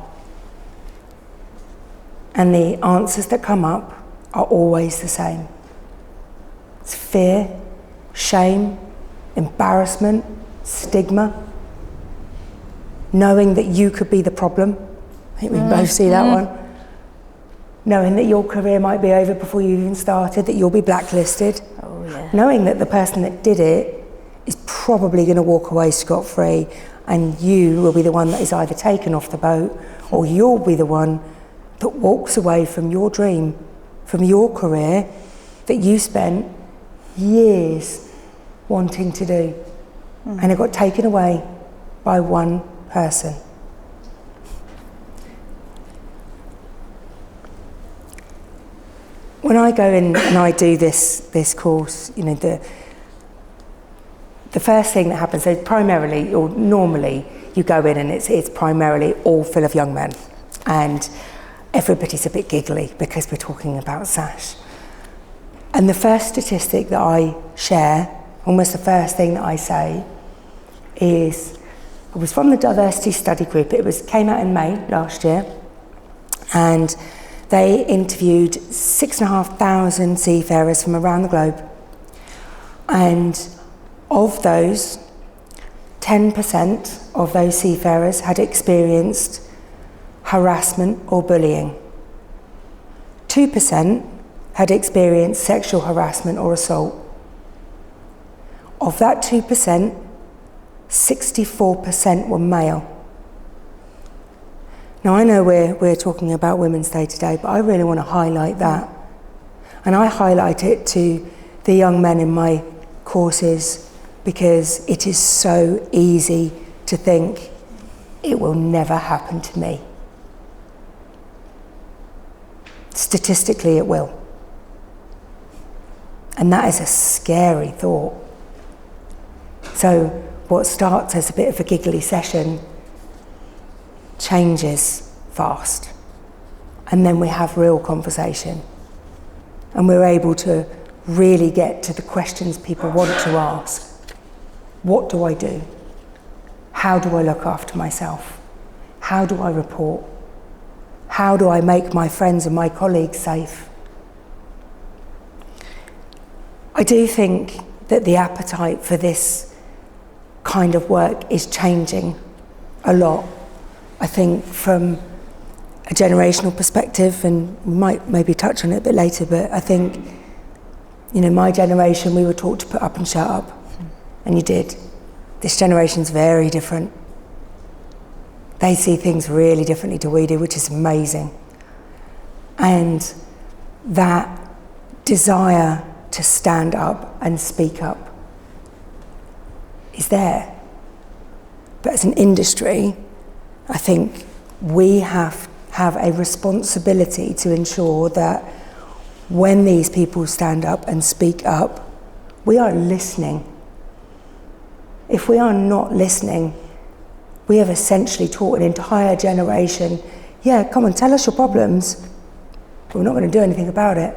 And the answers that come up are always the same. It's fear, shame, embarrassment, stigma, knowing that you could be the problem. I think we both see that one. Knowing that your career might be over before you even started, that you'll be blacklisted. Oh, yeah. Knowing that the person that did it is probably going to walk away scot-free, and you will be the one that is either taken off the boat, or you'll be the one that walks away from your dream, from your career that you spent years wanting to do, and it got taken away by one person. When I go in and I do this course, you know, the first thing that happens, so primarily or normally you go in and it's primarily all full of young men, and everybody's a bit giggly because we're talking about SASH. And the first statistic that I share, almost the first thing that I say, is it was from the diversity study group. It came out in May last year, and they interviewed 6,500 seafarers from around the globe, and of those, 10% of those seafarers had experienced harassment or bullying. 2% had experienced sexual harassment or assault. Of that 2%, 64% were male. Now I know we're talking about Women's Day today, but I really want to highlight that. And I highlight it to the young men in my courses because it is so easy to think it will never happen to me. Statistically, it will. And that is a scary thought. So what starts as a bit of a giggly session changes fast. And then we have real conversation. And we're able to really get to the questions people want to ask. What do I do? How do I look after myself? How do I report? How do I make my friends and my colleagues safe? I do think that the appetite for this kind of work is changing a lot. I think from a generational perspective, and we might maybe touch on it a bit later, but I think, you know, my generation, we were taught to put up and shut up, and you did. This generation's very different. They see things really differently to we do, which is amazing. And that desire to stand up and speak up is there. But as an industry, I think we have a responsibility to ensure that when these people stand up and speak up, we are listening. If we are not listening, we have essentially taught an entire generation, yeah, come on, tell us your problems, but we're not going to do anything about it.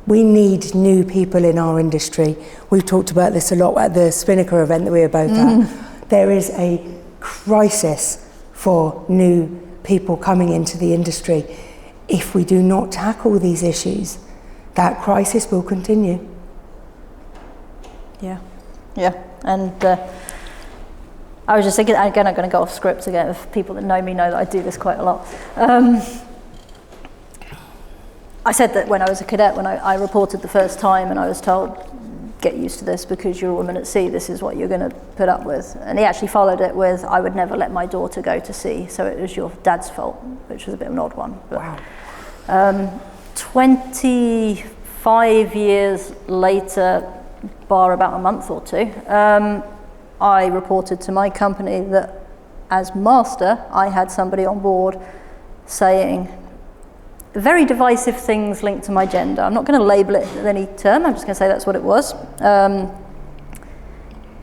We need new people in our industry. We've talked about this a lot at the Spinnaker event that we were both at. There is a crisis for new people coming into the industry. If we do not tackle these issues, that crisis will continue. Yeah, and I was just thinking, again, I'm going to go off script again. If people that know me know that I do this quite a lot. I said that when I was a cadet, when I reported the first time, and I was told, get used to this because you're a woman at sea, this is what you're going to put up with. And he actually followed it with, I would never let my daughter go to sea, so it was your dad's fault, which was a bit of an odd one. But, wow. 25 years later, bar about a month or two, I reported to my company that as master, I had somebody on board saying very divisive things linked to my gender. I'm not going to label it with any term, I'm just going to say that's what it was.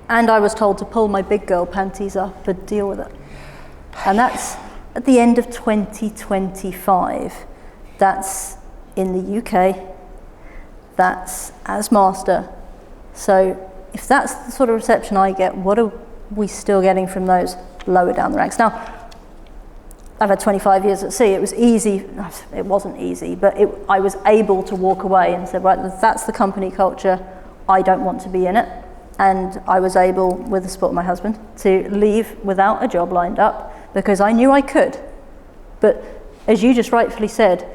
And I was told to pull my big girl panties up and deal with it. And that's at the end of 2025. That's in the UK. That's as master. So if that's the sort of reception I get, what are we still getting from those lower down the ranks? Now, I've had 25 years at sea. It was easy. It wasn't easy, but I was able to walk away and say, right, that's the company culture. I don't want to be in it. And I was able, with the support of my husband, to leave without a job lined up because I knew I could. But as you just rightfully said,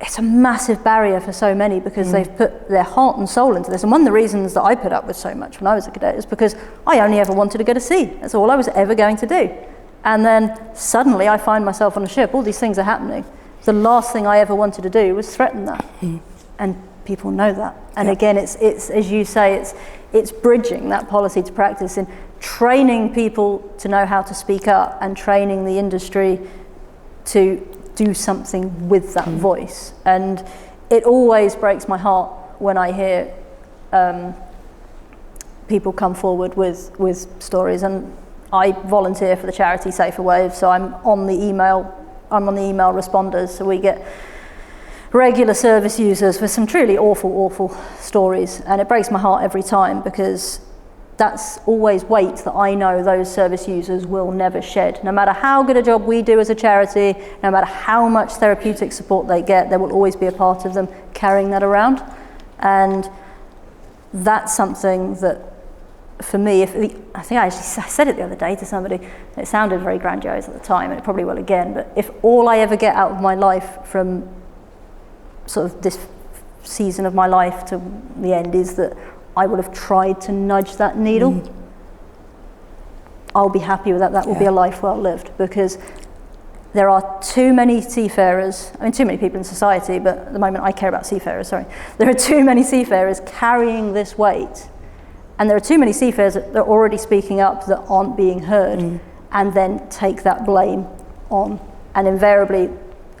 it's a massive barrier for so many because they've put their heart and soul into this. And one of the reasons that I put up with so much when I was a cadet is because I only ever wanted to go to sea. That's all I was ever going to do. And then suddenly I find myself on a ship, all these things are happening. The last thing I ever wanted to do was threaten that. And people know that. And again, it's as you say, it's bridging that policy to practice and training people to know how to speak up and training the industry to do something with that voice. And it always breaks my heart when I hear people come forward with stories. And I volunteer for the charity Safer Waves, so I'm on the email responders, so we get regular service users with some truly awful stories, and it breaks my heart every time because that's always weight that I know those service users will never shed. No matter how good a job we do as a charity, no matter how much therapeutic support they get, there will always be a part of them carrying that around. And that's something that, for me, I think I said it the other day to somebody, it sounded very grandiose at the time, and it probably will again, but if all I ever get out of my life from sort of this season of my life to the end is that I will have tried to nudge that needle, I'll be happy with that. That will be a life well lived, because there are too many seafarers, I mean too many people in society, but at the moment I care about seafarers, sorry. There are too many seafarers carrying this weight, and there are too many seafarers that are already speaking up that aren't being heard, and then take that blame on. And invariably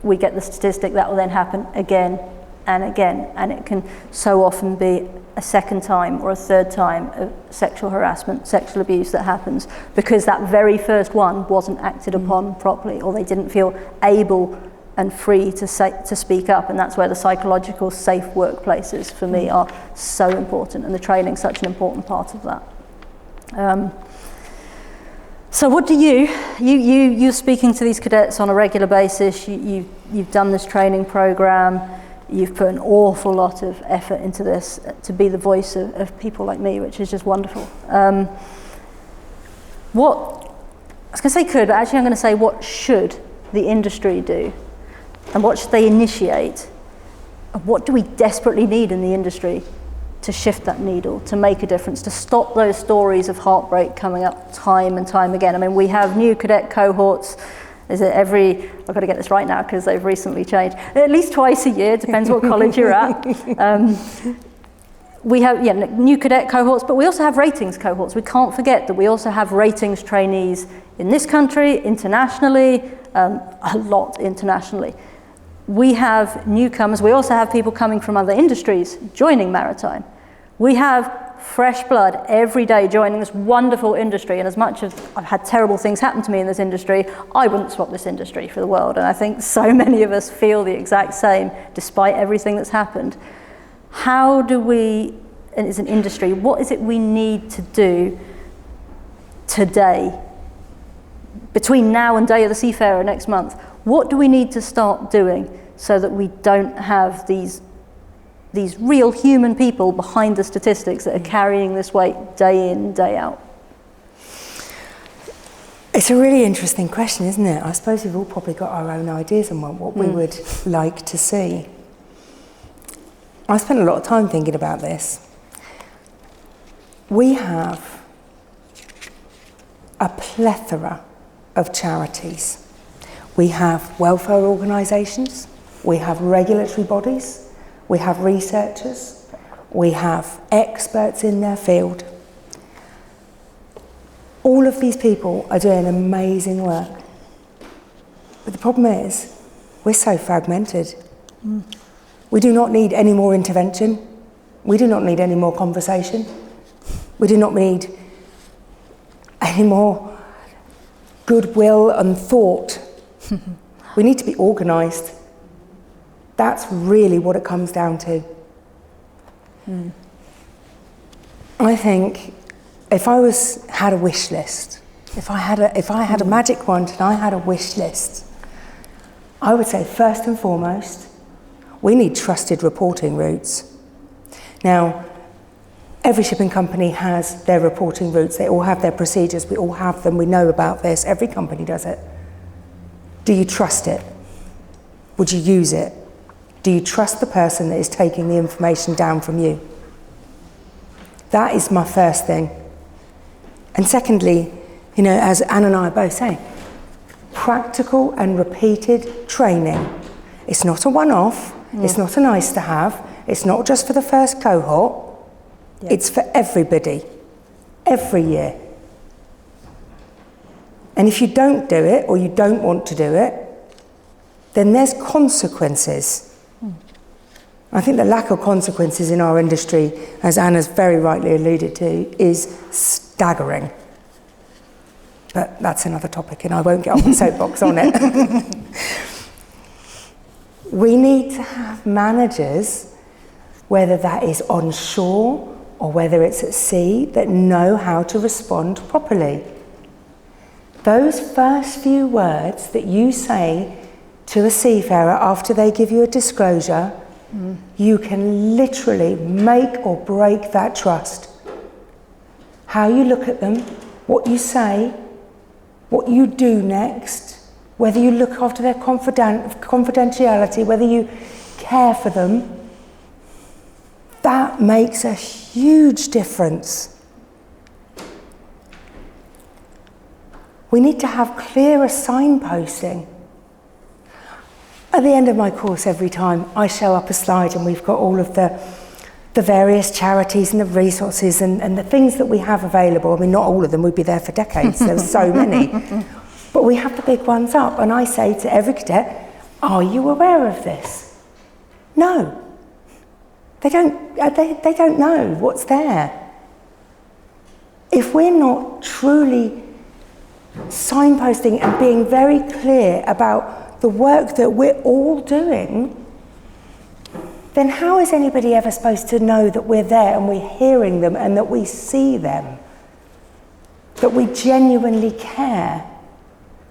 we get the statistic that will then happen again and again, and it can so often be a second time or a third time of sexual harassment, sexual abuse that happens because that very first one wasn't acted upon properly, or they didn't feel able and free to speak up. And that's where the psychological safe workplaces for me are so important, and the training's such an important part of that. So what do you're speaking to these cadets on a regular basis, you've done this training program, you've put an awful lot of effort into this to be the voice of people like me, which is just wonderful. What, I was going to say could, but actually I'm going to say what should the industry do? And what should they initiate? And what do we desperately need in the industry to shift that needle, to make a difference, to stop those stories of heartbreak coming up time and time again? I mean, we have new cadet cohorts. Is it I've got to get this right now because they've recently changed, at least twice a year, depends what college you're at. We have new cadet cohorts, but we also have ratings cohorts. We can't forget that we also have ratings trainees in this country, internationally, a lot internationally. We have newcomers. We also have people coming from other industries joining Maritime. We have fresh blood every day joining this wonderful industry, and as much as I've had terrible things happen to me in this industry, I wouldn't swap this industry for the world, and I think so many of us feel the exact same despite everything that's happened. How do we, and as an industry, what is it we need to do today, between now and Day of the Seafarer next month? What do we need to start doing so that we don't have these real human people behind the statistics that are carrying this weight day in, day out? It's a really interesting question, isn't it? I suppose we've all probably got our own ideas on what we would like to see. I spent a lot of time thinking about this. We have a plethora of charities. We have welfare organisations, we have regulatory bodies, we have researchers, we have experts in their field. All of these people are doing amazing work. But the problem is, we're so fragmented. We do not need any more intervention. We do not need any more conversation. We do not need any more goodwill and thought. We need to be organised. That's really what it comes down to. I think if I had a wish list, if I had a magic wand and I had a wish list, I would say first and foremost, we need trusted reporting routes. Now, every shipping company has their reporting routes. They all have their procedures. We all have them. We know about this. Every company does it. Do you trust it? Would you use it? Do you trust the person that is taking the information down from you? That is my first thing. And secondly, you know, as Anne and I are both saying, practical and repeated training. It's not a one-off. It's not a nice to have. It's not just for the first cohort. Yep. It's for everybody, every year. And if you don't do it, or you don't want to do it, then there's consequences. I think the lack of consequences in our industry, as Anna's very rightly alluded to, is staggering. But that's another topic, and I won't get on the soapbox on it. We need to have managers, whether that is on shore or whether it's at sea, that know how to respond properly. Those first few words that you say to a seafarer after they give you a disclosure, you can literally make or break that trust. How you look at them, what you say, what you do next, whether you look after their confidentiality, whether you care for them, that makes a huge difference. We need to have clearer signposting. At the end of my course, every time I show up a slide and we've got all of the various charities and the resources and the things that we have available. I mean, not all of them, we'd be there for decades, there's so many. But we have the big ones up, and I say to every cadet, are you aware of this? No. They don't know what's there. If we're not truly signposting and being very clear about the work that we're all doing, then how is anybody ever supposed to know that we're there and we're hearing them and that we see them? That we genuinely care?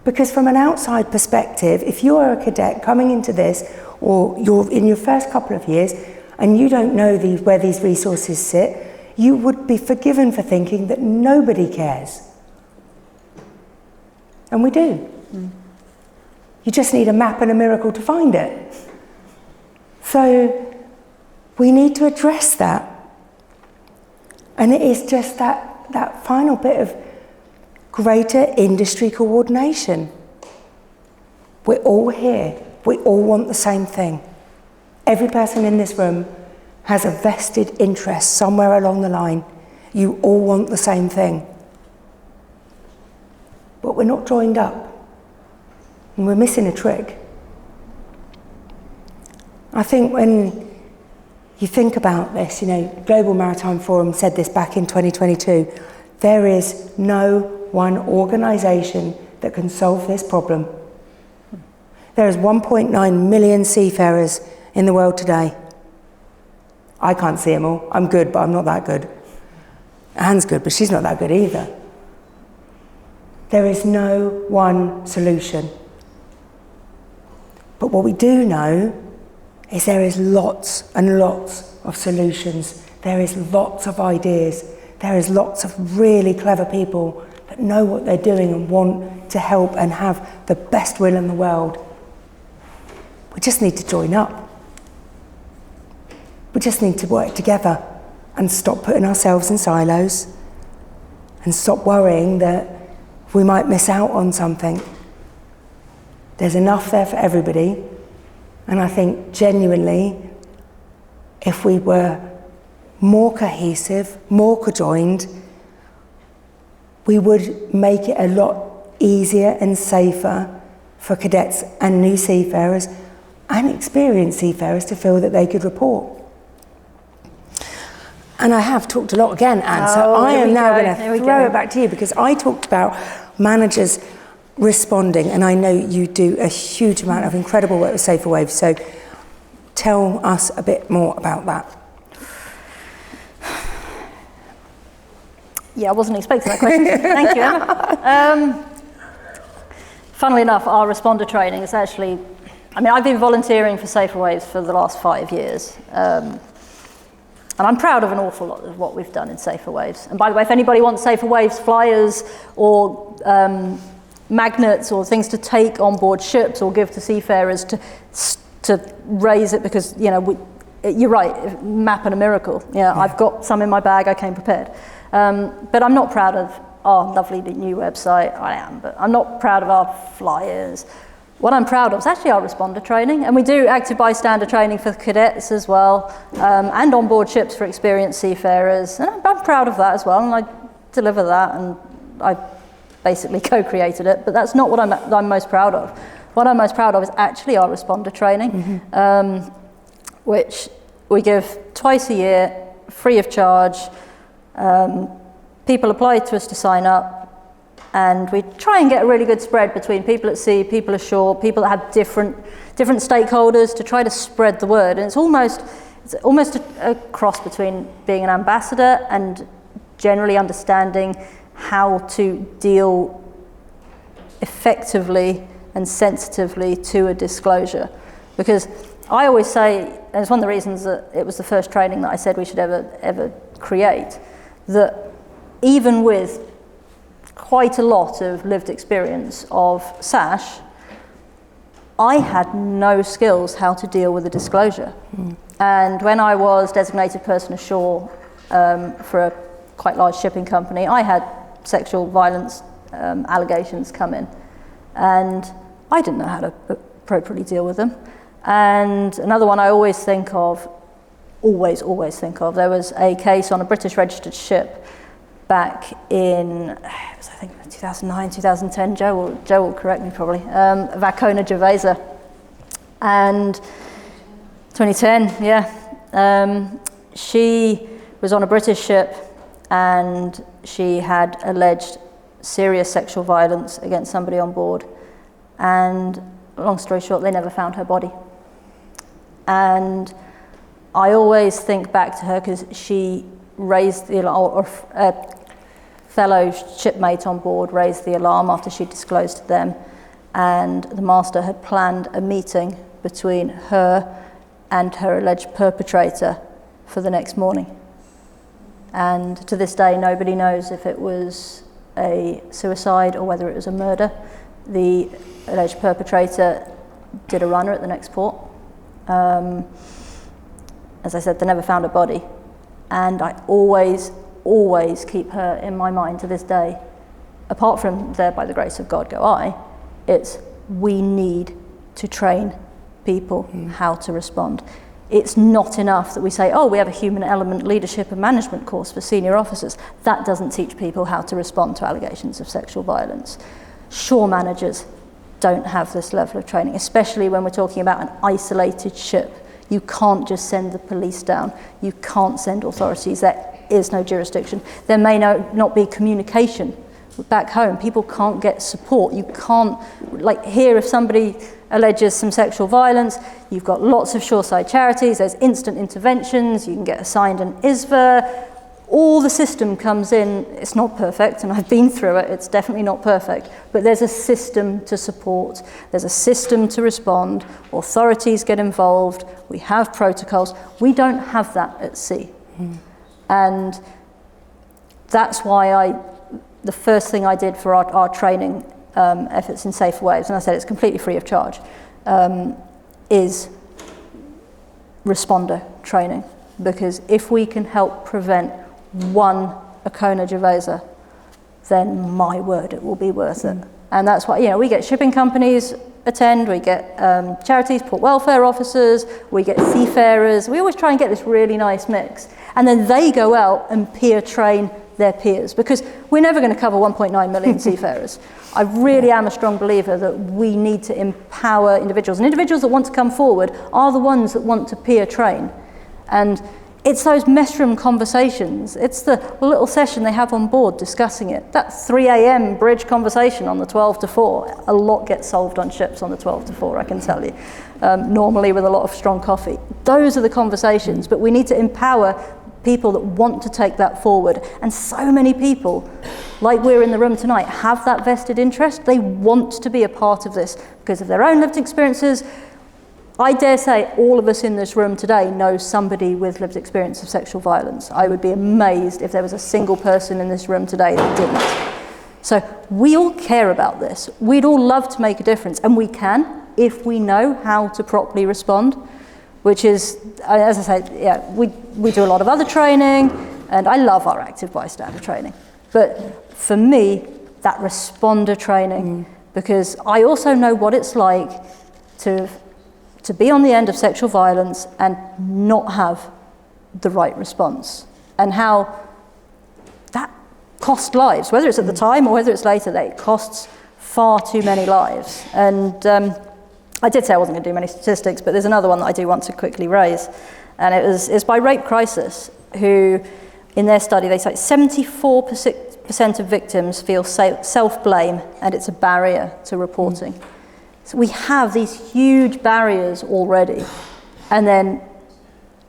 Because from an outside perspective, if you are a cadet coming into this, or you're in your first couple of years, and you don't know where these resources sit, you would be forgiven for thinking that nobody cares. And we do. You just need a map and a miracle to find it. So we need to address that. And it is just that final bit of greater industry coordination. We're all here. We all want the same thing. Every person in this room has a vested interest somewhere along the line. You all want the same thing. But we're not joined up. And we're missing a trick. I think when you think about this, you know, Global Maritime Forum said this back in 2022, there is no one organisation that can solve this problem. There is 1.9 million seafarers in the world today. I can't see them all. I'm good, but I'm not that good. Anne's good, but she's not that good either. There is no one solution. But what we do know is there is lots and lots of solutions. There is lots of ideas. There is lots of really clever people that know what they're doing and want to help and have the best will in the world. We just need to join up. We just need to work together and stop putting ourselves in silos and stop worrying that we might miss out on something. There's enough there for everybody, and I think genuinely, if we were more cohesive, more conjoined, we would make it a lot easier and safer for cadets and new seafarers and experienced seafarers to feel that they could report. And I have talked a lot again, Anne, so I am now going to throw it back to you, because I talked about managers responding, and I know you do a huge amount of incredible work with Safer Waves, so tell us a bit more about that. Yeah, I wasn't expecting that question. Thank you, Emma. Funnily enough, our responder training is actually, I mean, I've been volunteering for Safer Waves for the last 5 years. And I'm proud of an awful lot of what we've done in Safer Waves. And by the way, if anybody wants Safer Waves flyers or magnets or things to take on board ships or give to seafarers to raise it, because, you know, you're right, map and a miracle. Yeah, I've got some in my bag, I came prepared. But I'm not proud of our lovely new website. I am, but I'm not proud of our flyers. What I'm proud of is actually our responder training, and we do active bystander training for cadets as well, and on board ships for experienced seafarers, and I'm proud of that as well, and I deliver that, and I basically co-created it, but that's not what I'm most proud of. What I'm most proud of is actually our responder training, which we give twice a year, free of charge. People apply to us to sign up, and we try and get a really good spread between people at sea, people ashore, people that have different stakeholders, to try to spread the word. And it's almost a cross between being an ambassador and generally understanding how to deal effectively and sensitively to a disclosure. Because I always say, and it's one of the reasons that it was the first training that I said we should ever create, that even with quite a lot of lived experience of SASH, I had no skills how to deal with a disclosure. And when I was designated person ashore for a quite large shipping company, I had sexual violence allegations come in, and I didn't know how to appropriately deal with them. And another one I always think of, always think of, there was a case on a British registered ship back in, I think 2009, 2010, Joe will correct me probably, Vacona Gervaisa. And 2010, yeah. She was on a British ship, and she had alleged serious sexual violence against somebody on board. And long story short, they never found her body. And I always think back to her, because she raised the alarm, or a fellow shipmate on board raised the alarm after she disclosed to them, and the master had planned a meeting between her and her alleged perpetrator for the next morning. And to this day, nobody knows if it was a suicide or whether it was a murder. The alleged perpetrator did a runner at the next port. As I said, they never found a body. And I always keep her in my mind to this day. Apart from there, by the grace of God, go I, it's we need to train people how to respond. It's not enough that we say, oh, we have a human element leadership and management course for senior officers. That doesn't teach people how to respond to allegations of sexual violence. Shore managers don't have this level of training, especially when we're talking about an isolated ship. You can't just send the police down. You can't send authorities. There is no jurisdiction. There may not be communication back home. People can't get support. You can't, like here, if somebody alleges some sexual violence, you've got lots of shoreside charities, there's instant interventions, you can get assigned an ISVA, all the system comes in. It's not perfect, and I've been through it, it's definitely not perfect, but there's a system to support, there's a system to respond, authorities get involved, we have protocols. We don't have that at sea. And that's why the first thing I did for our training efforts in Safer Waves, and I said it's completely free of charge, is responder training. Because if we can help prevent one Vacona Gervaisa, then my word, it will be worth it. And that's why, you know, we get shipping companies attend, we get charities, port welfare officers, we get seafarers. We always try and get this really nice mix. And then they go out and peer train their peers, because we're never going to cover 1.9 million seafarers. I really am a strong believer that we need to empower individuals, and individuals that want to come forward are the ones that want to peer train. And it's those messroom conversations. It's the little session they have on board discussing it. That 3 a.m. bridge conversation on the 12 to 4, a lot gets solved on ships on the 12 to 4, I can tell you. Normally with a lot of strong coffee. Those are the conversations, but we need to empower people that want to take that forward. And so many people, like we're in the room tonight, have that vested interest. They want to be a part of this because of their own lived experiences. I dare say all of us in this room today know somebody with lived experience of sexual violence. I would be amazed if there was a single person in this room today that didn't. So we all care about this. We'd all love to make a difference, and we can if we know how to properly respond, which is, as I say, yeah, we do a lot of other training, and I love our active bystander training. But for me, that responder training, because I also know what it's like to be on the end of sexual violence and not have the right response, and how that costs lives, whether it's at the time or whether it's later, that it costs far too many lives. And I did say I wasn't going to do many statistics, but there's another one that I do want to quickly raise, and it's by Rape Crisis, who in their study they say 74% of victims feel self-blame, and it's a barrier to reporting. So we have these huge barriers already, and then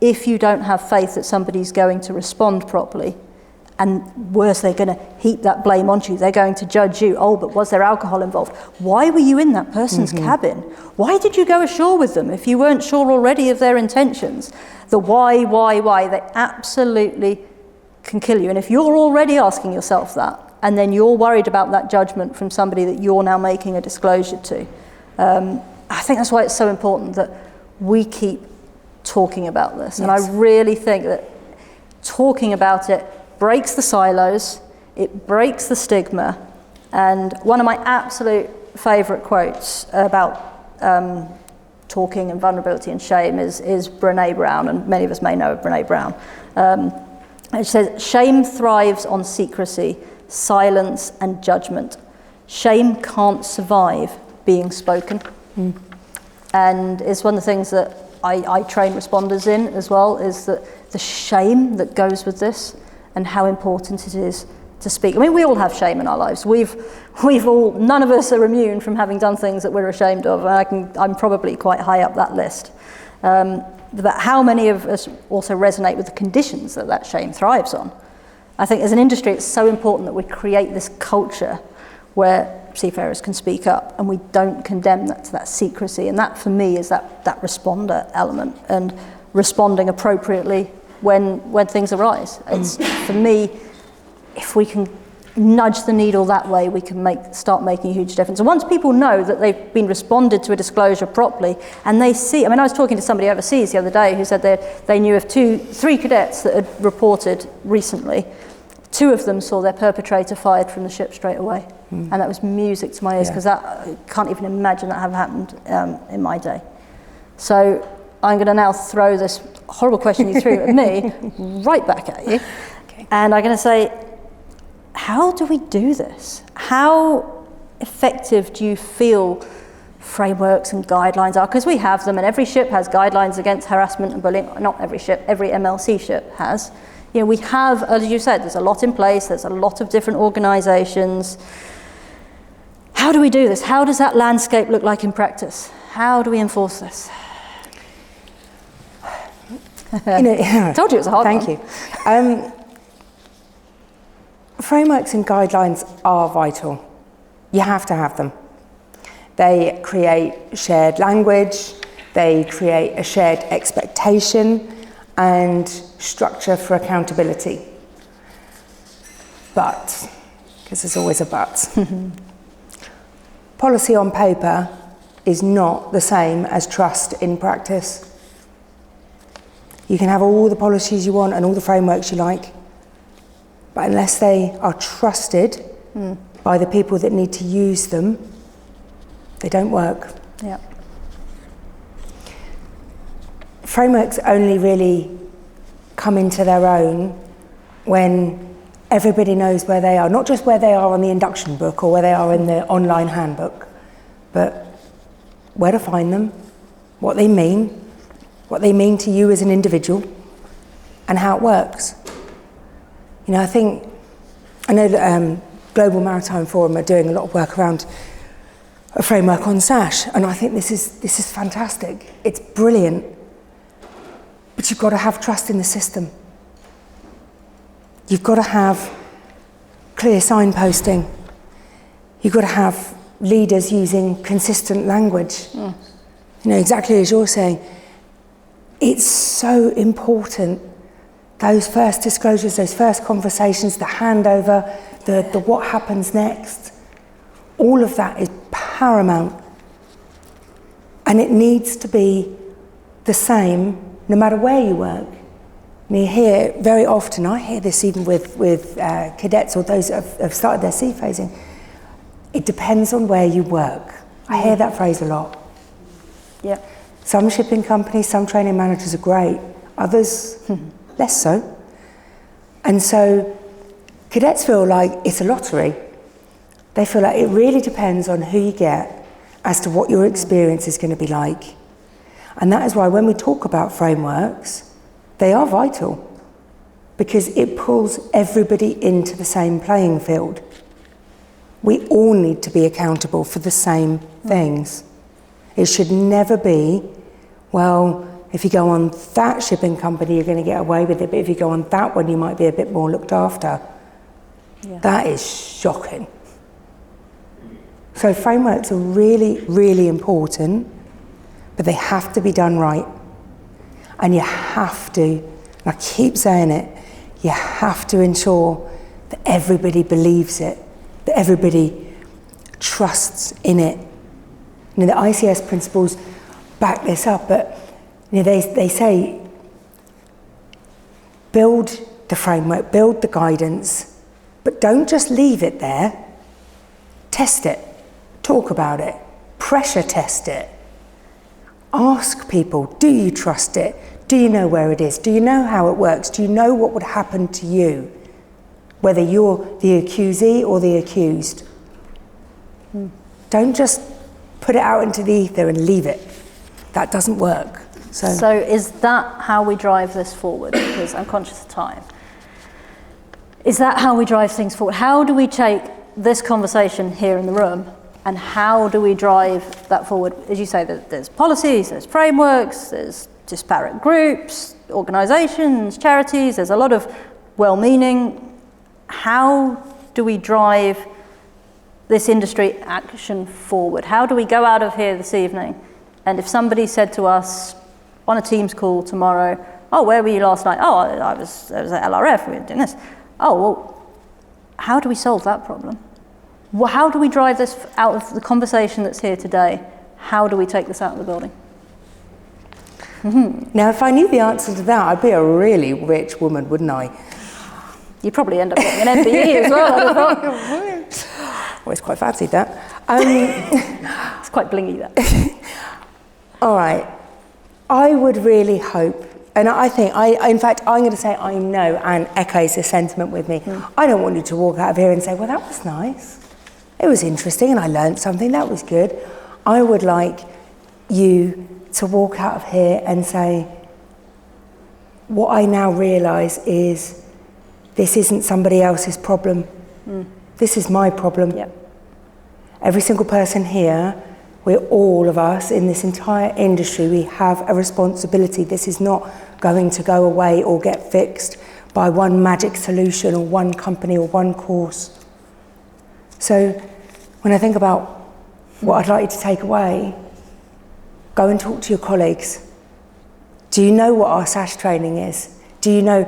if you don't have faith that somebody's going to respond properly, and worse, they're going to heap that blame onto you, they're going to judge you. Oh, but was there alcohol involved? Why were you in that person's cabin? Why did you go ashore with them if you weren't sure already of their intentions? The why, they absolutely can kill you. And if you're already asking yourself that, and then you're worried about that judgment from somebody that you're now making a disclosure to, I think that's why it's so important that we keep talking about this. Yes. And I really think that talking about it breaks the silos, it breaks the stigma. And one of my absolute favourite quotes about talking and vulnerability and shame is Brené Brown, and many of us may know of Brené Brown. It says, "Shame thrives on secrecy, silence and judgment. Shame can't survive being spoken." And it's one of the things that I train responders in as well, is that the shame that goes with this and how important it is to speak. I mean, we all have shame in our lives. We've all, none of us are immune from having done things that we're ashamed of. I'm probably quite high up that list. But how many of us also resonate with the conditions that shame thrives on? I think as an industry, it's so important that we create this culture where seafarers can speak up and we don't condemn that secrecy. And that, for me, is that responder element, and responding appropriately when things arise. It's, for me, if we can nudge the needle that way, we can start making a huge difference. And once people know that they've been responded to a disclosure properly, and they see, I mean, I was talking to somebody overseas the other day who said they knew of 3 cadets that had reported recently. 2 of them saw their perpetrator fired from the ship straight away. And that was music to my ears, because I can't even imagine that have happened in my day. So I'm going to now throw this horrible question you threw at me right back at you. Okay. And I'm going to say, how do we do this? How effective do you feel frameworks and guidelines are? Because we have them, and every ship has guidelines against harassment and bullying. Not every ship, every MLC ship has. You know, we have, as you said, there's a lot in place, there's a lot of different organisations. How do we do this? How does that landscape look like in practice? How do we enforce this? I told you it was a hard one. Thank you. Frameworks and guidelines are vital. You have to have them. They create shared language, they create a shared expectation and structure for accountability. But, because there's always a but, policy on paper is not the same as trust in practice. You can have all the policies you want and all the frameworks you like, but unless they are trusted by the people that need to use them, they don't work. Yeah. Frameworks only really come into their own when everybody knows where they are, not just where they are on the induction book or where they are in the online handbook, but where to find them, what they mean to you as an individual, and how it works. You know, I know that Global Maritime Forum are doing a lot of work around a framework on SASH, and I think this is fantastic. It's brilliant, but you've got to have trust in the system. You've got to have clear signposting. You've got to have leaders using consistent language. You know, exactly as you're saying, it's so important. Those first disclosures, those first conversations, the handover, the what happens next, all of that is paramount. And it needs to be the same no matter where you work. And you hear very often, I hear this even with cadets or those that have started their sea phasing, it depends on where you work. I hear that phrase a lot. Yeah. Some shipping companies, some training managers are great, others less so. And so cadets feel like it's a lottery. They feel like it really depends on who you get as to what your experience is going to be like. And that is why when we talk about frameworks, they are vital, because it pulls everybody into the same playing field. We all need to be accountable for the same things. It should never be, well, if you go on that shipping company, you're going to get away with it, but if you go on that one, you might be a bit more looked after. Yeah. That is shocking. So frameworks are really, really important, but they have to be done right. And you have to, and I keep saying it, you have to ensure that everybody believes it, that everybody trusts in it. You know, the ICS principles back this up, but you know, they say build the framework, build the guidance, but don't just leave it there. Test it, talk about it, pressure test it. Ask people, do you trust it? Do you know where it is? Do you know how it works? Do you know what would happen to you, whether you're the accusee or the accused? Don't just put it out into the ether and leave it. That doesn't work. So is that how we drive this forward? Because I'm conscious of time. Is that how we drive things forward? How do we take this conversation here in the room, and how do we drive that forward? As you say, there's policies, there's frameworks, there's disparate groups, organisations, charities, there's a lot of well-meaning. How do we drive this industry action forward? How do we go out of here this evening, and if somebody said to us on a Teams call tomorrow, oh, where were you last night? Oh, I was at LRF, we were doing this. Oh, well, how do we solve that problem? Well, how do we drive this out of the conversation that's here today? How do we take this out of the building? Now, if I knew the answer to that, I'd be a really rich woman, wouldn't I? You'd probably end up getting an MBE as well, I thought. Always quite fancied that. It's quite blingy, that. All right. I would really hope, and I think, in fact, I'm going to say I know Anne echoes this sentiment with me. I don't want you to walk out of here and say, well, that was nice. It was interesting and I learned something, that was good. I would like you to walk out of here and say, what I now realise is this isn't somebody else's problem. This is my problem. Yep. Every single person here, we're all of us in this entire industry, we have a responsibility. This is not going to go away or get fixed by one magic solution or one company or one course. So when I think about what I'd like you to take away, go and talk to your colleagues. Do you know what our SASH training is? Do you know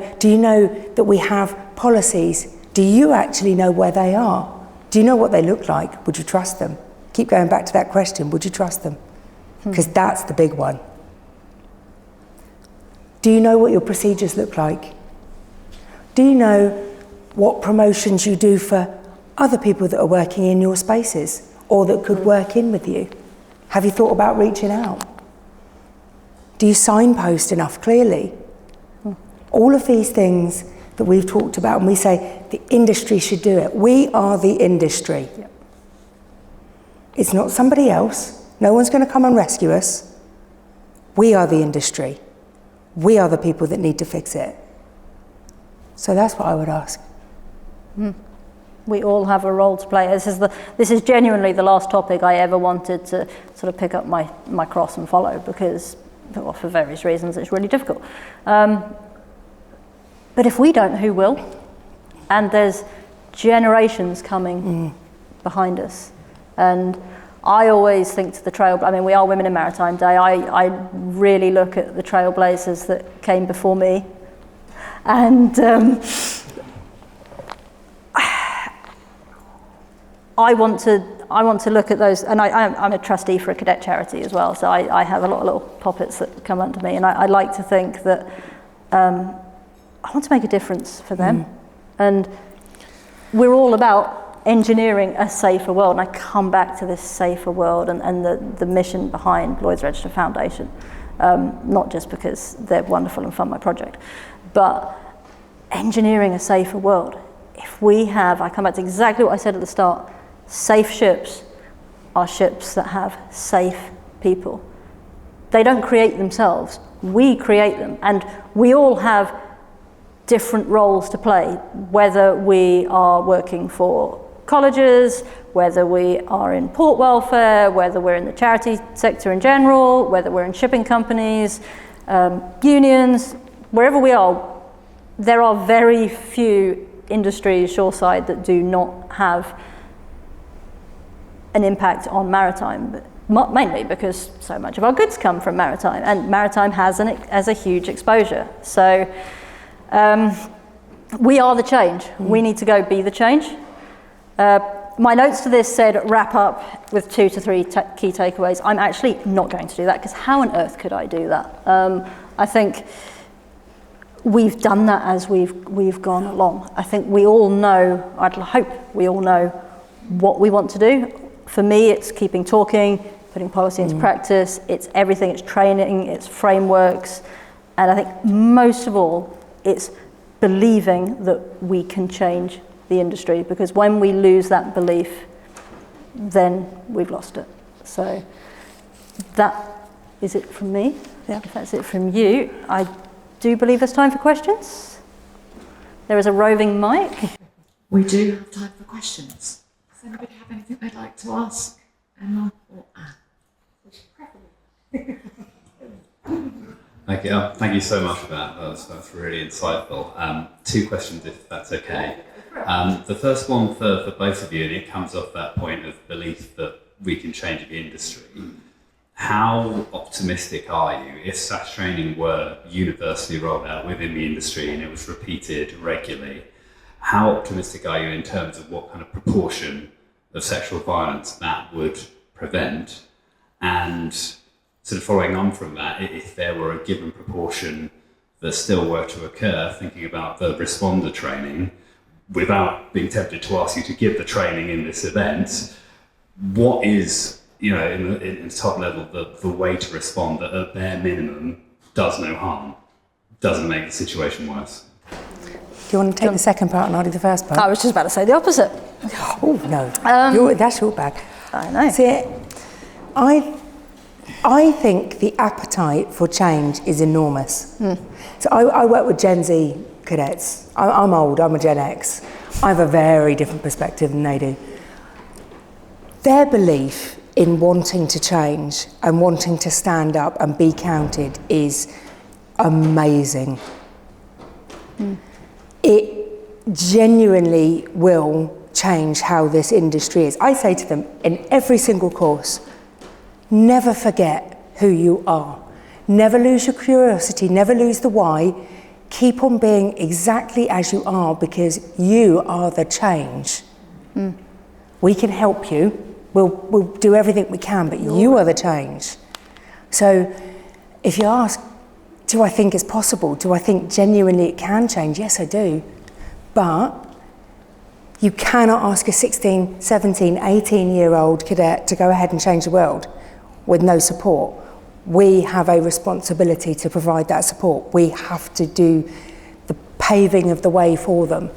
that we have policies? Do you actually know where they are? Do you know what they look like? Would you trust them? Keep going back to that question, would you trust them? Because that's the big one. Do you know what your procedures look like? Do you know what promotions you do for other people that are working in your spaces or that could work in with you? Have you thought about reaching out? Do you signpost enough clearly? All of these things that we've talked about, and we say the industry should do it. We are the industry. Yep. It's not somebody else. No one's going to come and rescue us. We are the industry. We are the people that need to fix it. So that's what I would ask. We all have a role to play. This is genuinely the last topic I ever wanted to sort of pick up my cross and follow, because, well, for various reasons, it's really difficult. But if we don't, who will? And there's generations coming behind us. And I always think to the we are Women in Maritime Day. I really look at the trailblazers that came before me. And I want to look at those, and I'm a trustee for a cadet charity as well, so I have a lot of little poppets that come under me, and I like to think that I want to make a difference for them. And we're all about engineering a safer world, and I come back to this safer world and the mission behind Lloyd's Register Foundation, not just because they're wonderful and fund my project, but engineering a safer world. If we have, I come back to exactly what I said at the start, safe ships are ships that have safe people. They don't create themselves, we create them, and we all have different roles to play, whether we are working for colleges, whether we are in port welfare, whether we're in the charity sector in general, whether we're in shipping companies, unions, wherever we are. There are very few industries shoreside that do not have an impact on maritime, but mainly because so much of our goods come from maritime, and maritime has a huge exposure. So we are the change. We need to go be the change. My notes to this said wrap up with 2 to 3 key takeaways. I'm actually not going to do that, because how on earth could I do that? I think we've done that as we've gone along. I think we all know, I'd hope we all know what we want to do. For me, it's keeping talking, putting policy into practice, it's everything, it's training, it's frameworks, and I think most of all, it's believing that we can change the industry, because when we lose that belief, then we've lost it. So that is it from me. Yeah. If that's it from you, I do believe there's time for questions. There is a roving mic. We do have time for questions. Does anybody have anything they'd like to ask Emma or Anne? Thank you so much for that. That's really insightful. 2 questions, if that's okay. The first one for both of you, and it comes off that point of belief that we can change the industry. How optimistic are you if SASH training were universally rolled out within the industry and it was repeated regularly? How optimistic are you in terms of what kind of proportion of sexual violence that would prevent? And sort of following on from that, if there were a given proportion that still were to occur, thinking about the responder training, without being tempted to ask you to give the training in this event, what is, in top level, the way to respond that at bare minimum does no harm, doesn't make the situation worse? Do you want to take the second part and I'll do the first part? I was just about to say the opposite. Oh, no. That's your bag. I know. See, I think the appetite for change is enormous. So I work with Gen Z cadets. I'm old, I'm a Gen X. I have a very different perspective than they do. Their belief in wanting to change and wanting to stand up and be counted is amazing. It genuinely will change how this industry is. I say to them in every single course, never forget who you are. Never lose your curiosity, never lose the why. Keep on being exactly as you are, because you are the change. We can help you. We'll do everything we can, but you are the change. So if you ask, do I think it's possible? Do I think genuinely it can change? Yes, I do. But you cannot ask a 16, 17, 18-year-old cadet to go ahead and change the world with no support. We have a responsibility to provide that support. We have to do the paving of the way for them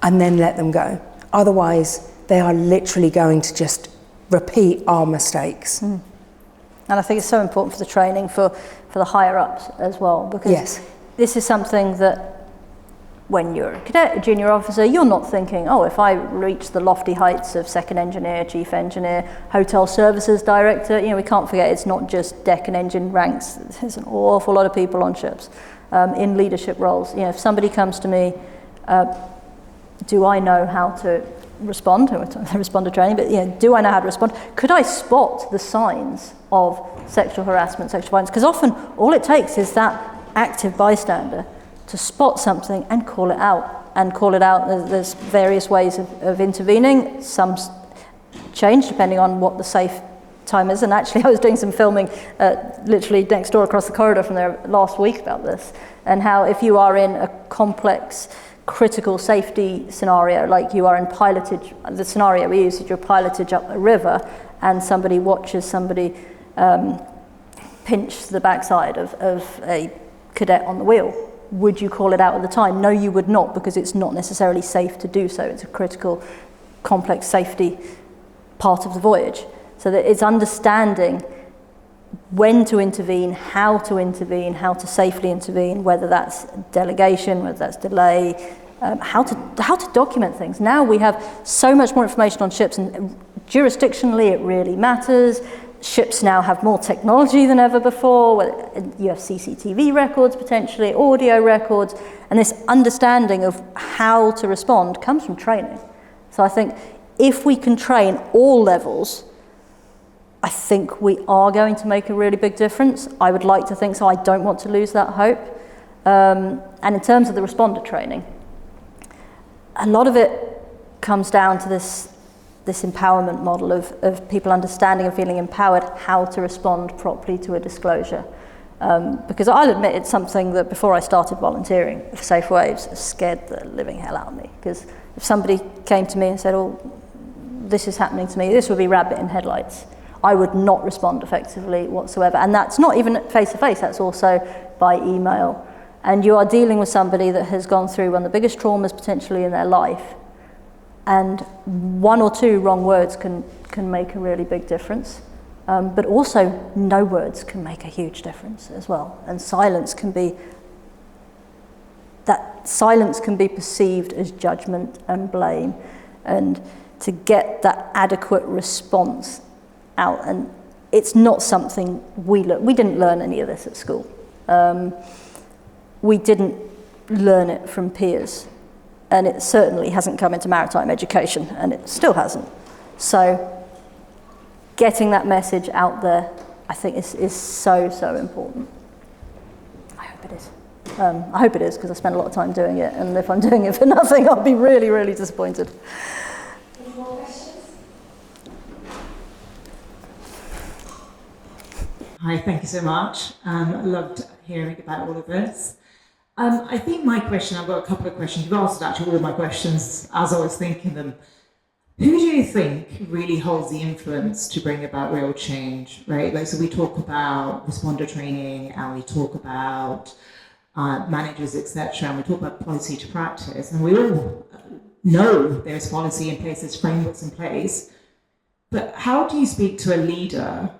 and then let them go. Otherwise, they are literally going to just repeat our mistakes. And I think it's so important for the training for the higher ups as well, because this is something that when you're a cadet, a junior officer, you're not thinking, oh, if I reach the lofty heights of second engineer, chief engineer, hotel services director, you know, we can't forget it's not just deck and engine ranks. There's an awful lot of people on ships in leadership roles. You know, if somebody comes to me, do I know how to respond? Respond to training, but you know, do I know how to respond? Could I spot the signs of sexual harassment, sexual violence? Because often all it takes is that active bystander to spot something and call it out. There's various ways of intervening. Some change depending on what the safe time is. And actually I was doing some filming literally next door across the corridor from there last week about this, and how if you are in a complex critical safety scenario, like you are in pilotage, the scenario we use is you're pilotage up a river and somebody watches somebody pinch the backside of a cadet on the wheel. Would you call it out at the time? No, you would not, because it's not necessarily safe to do so. It's a critical, complex safety part of the voyage. So that it's understanding when to intervene, how to safely intervene, whether that's delegation, whether that's delay, how to document things. Now we have so much more information on ships, and jurisdictionally it really matters. Ships now have more technology than ever before. You have CCTV records, potentially, audio records, and this understanding of how to respond comes from training. So I think if we can train all levels, I think we are going to make a really big difference. I would like to think so. I don't want to lose that hope. And in terms of the responder training, a lot of it comes down to this empowerment model of people understanding and feeling empowered how to respond properly to a disclosure. Because I'll admit it's something that before I started volunteering for Safe Waves scared the living hell out of me. Because if somebody came to me and said, oh, this is happening to me, this would be rabbit in headlights, I would not respond effectively whatsoever. And that's not even face-to-face, that's also by email. And you are dealing with somebody that has gone through one of the biggest traumas potentially in their life. And one or two wrong words can make a really big difference. But also no words can make a huge difference as well. And silence can be perceived as judgment and blame. And to get that adequate response out, and it's not something we didn't learn any of this at school. We didn't learn it from peers. And it certainly hasn't come into maritime education, and it still hasn't. So getting that message out there, I think is so, so important. I hope it is. I hope it is, because I spend a lot of time doing it, and if I'm doing it for nothing, I'll be really, really disappointed. Any more questions? Hi, thank you so much. I loved hearing about all of this. I think my question, I've got a couple of questions. You've answered actually all my questions as I was thinking them. Who do you think really holds the influence to bring about real change, right? Like, so we talk about responder training, and we talk about managers, etc., and we talk about policy to practice, and we all know there's policy in place, there's frameworks in place, but how do you speak to a leader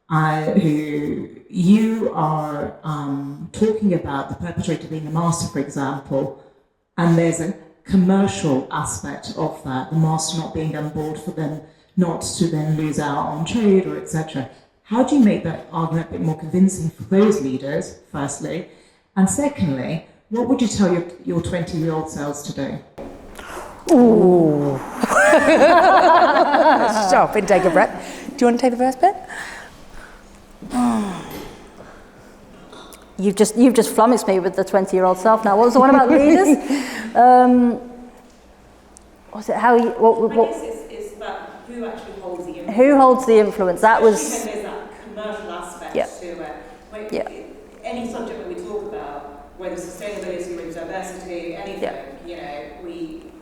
who you are talking about the perpetrator being the master, for example, and there's a commercial aspect of that, the master not being on board for them not to then lose out on trade or etc. How do you make that argument a bit more convincing for those leaders, firstly? And secondly, what would you tell your 20-year-old selves today? Ooh. Stop and take a breath. Do you want to take the first bit? You've just flummoxed me with the 20-year-old self now. What was the one about leaders? Was it how you, what? I guess it's about who actually holds the influence. Who holds the influence? That was. There's that commercial aspect to it. Any subject that we talk about, whether sustainability, whether diversity, anything,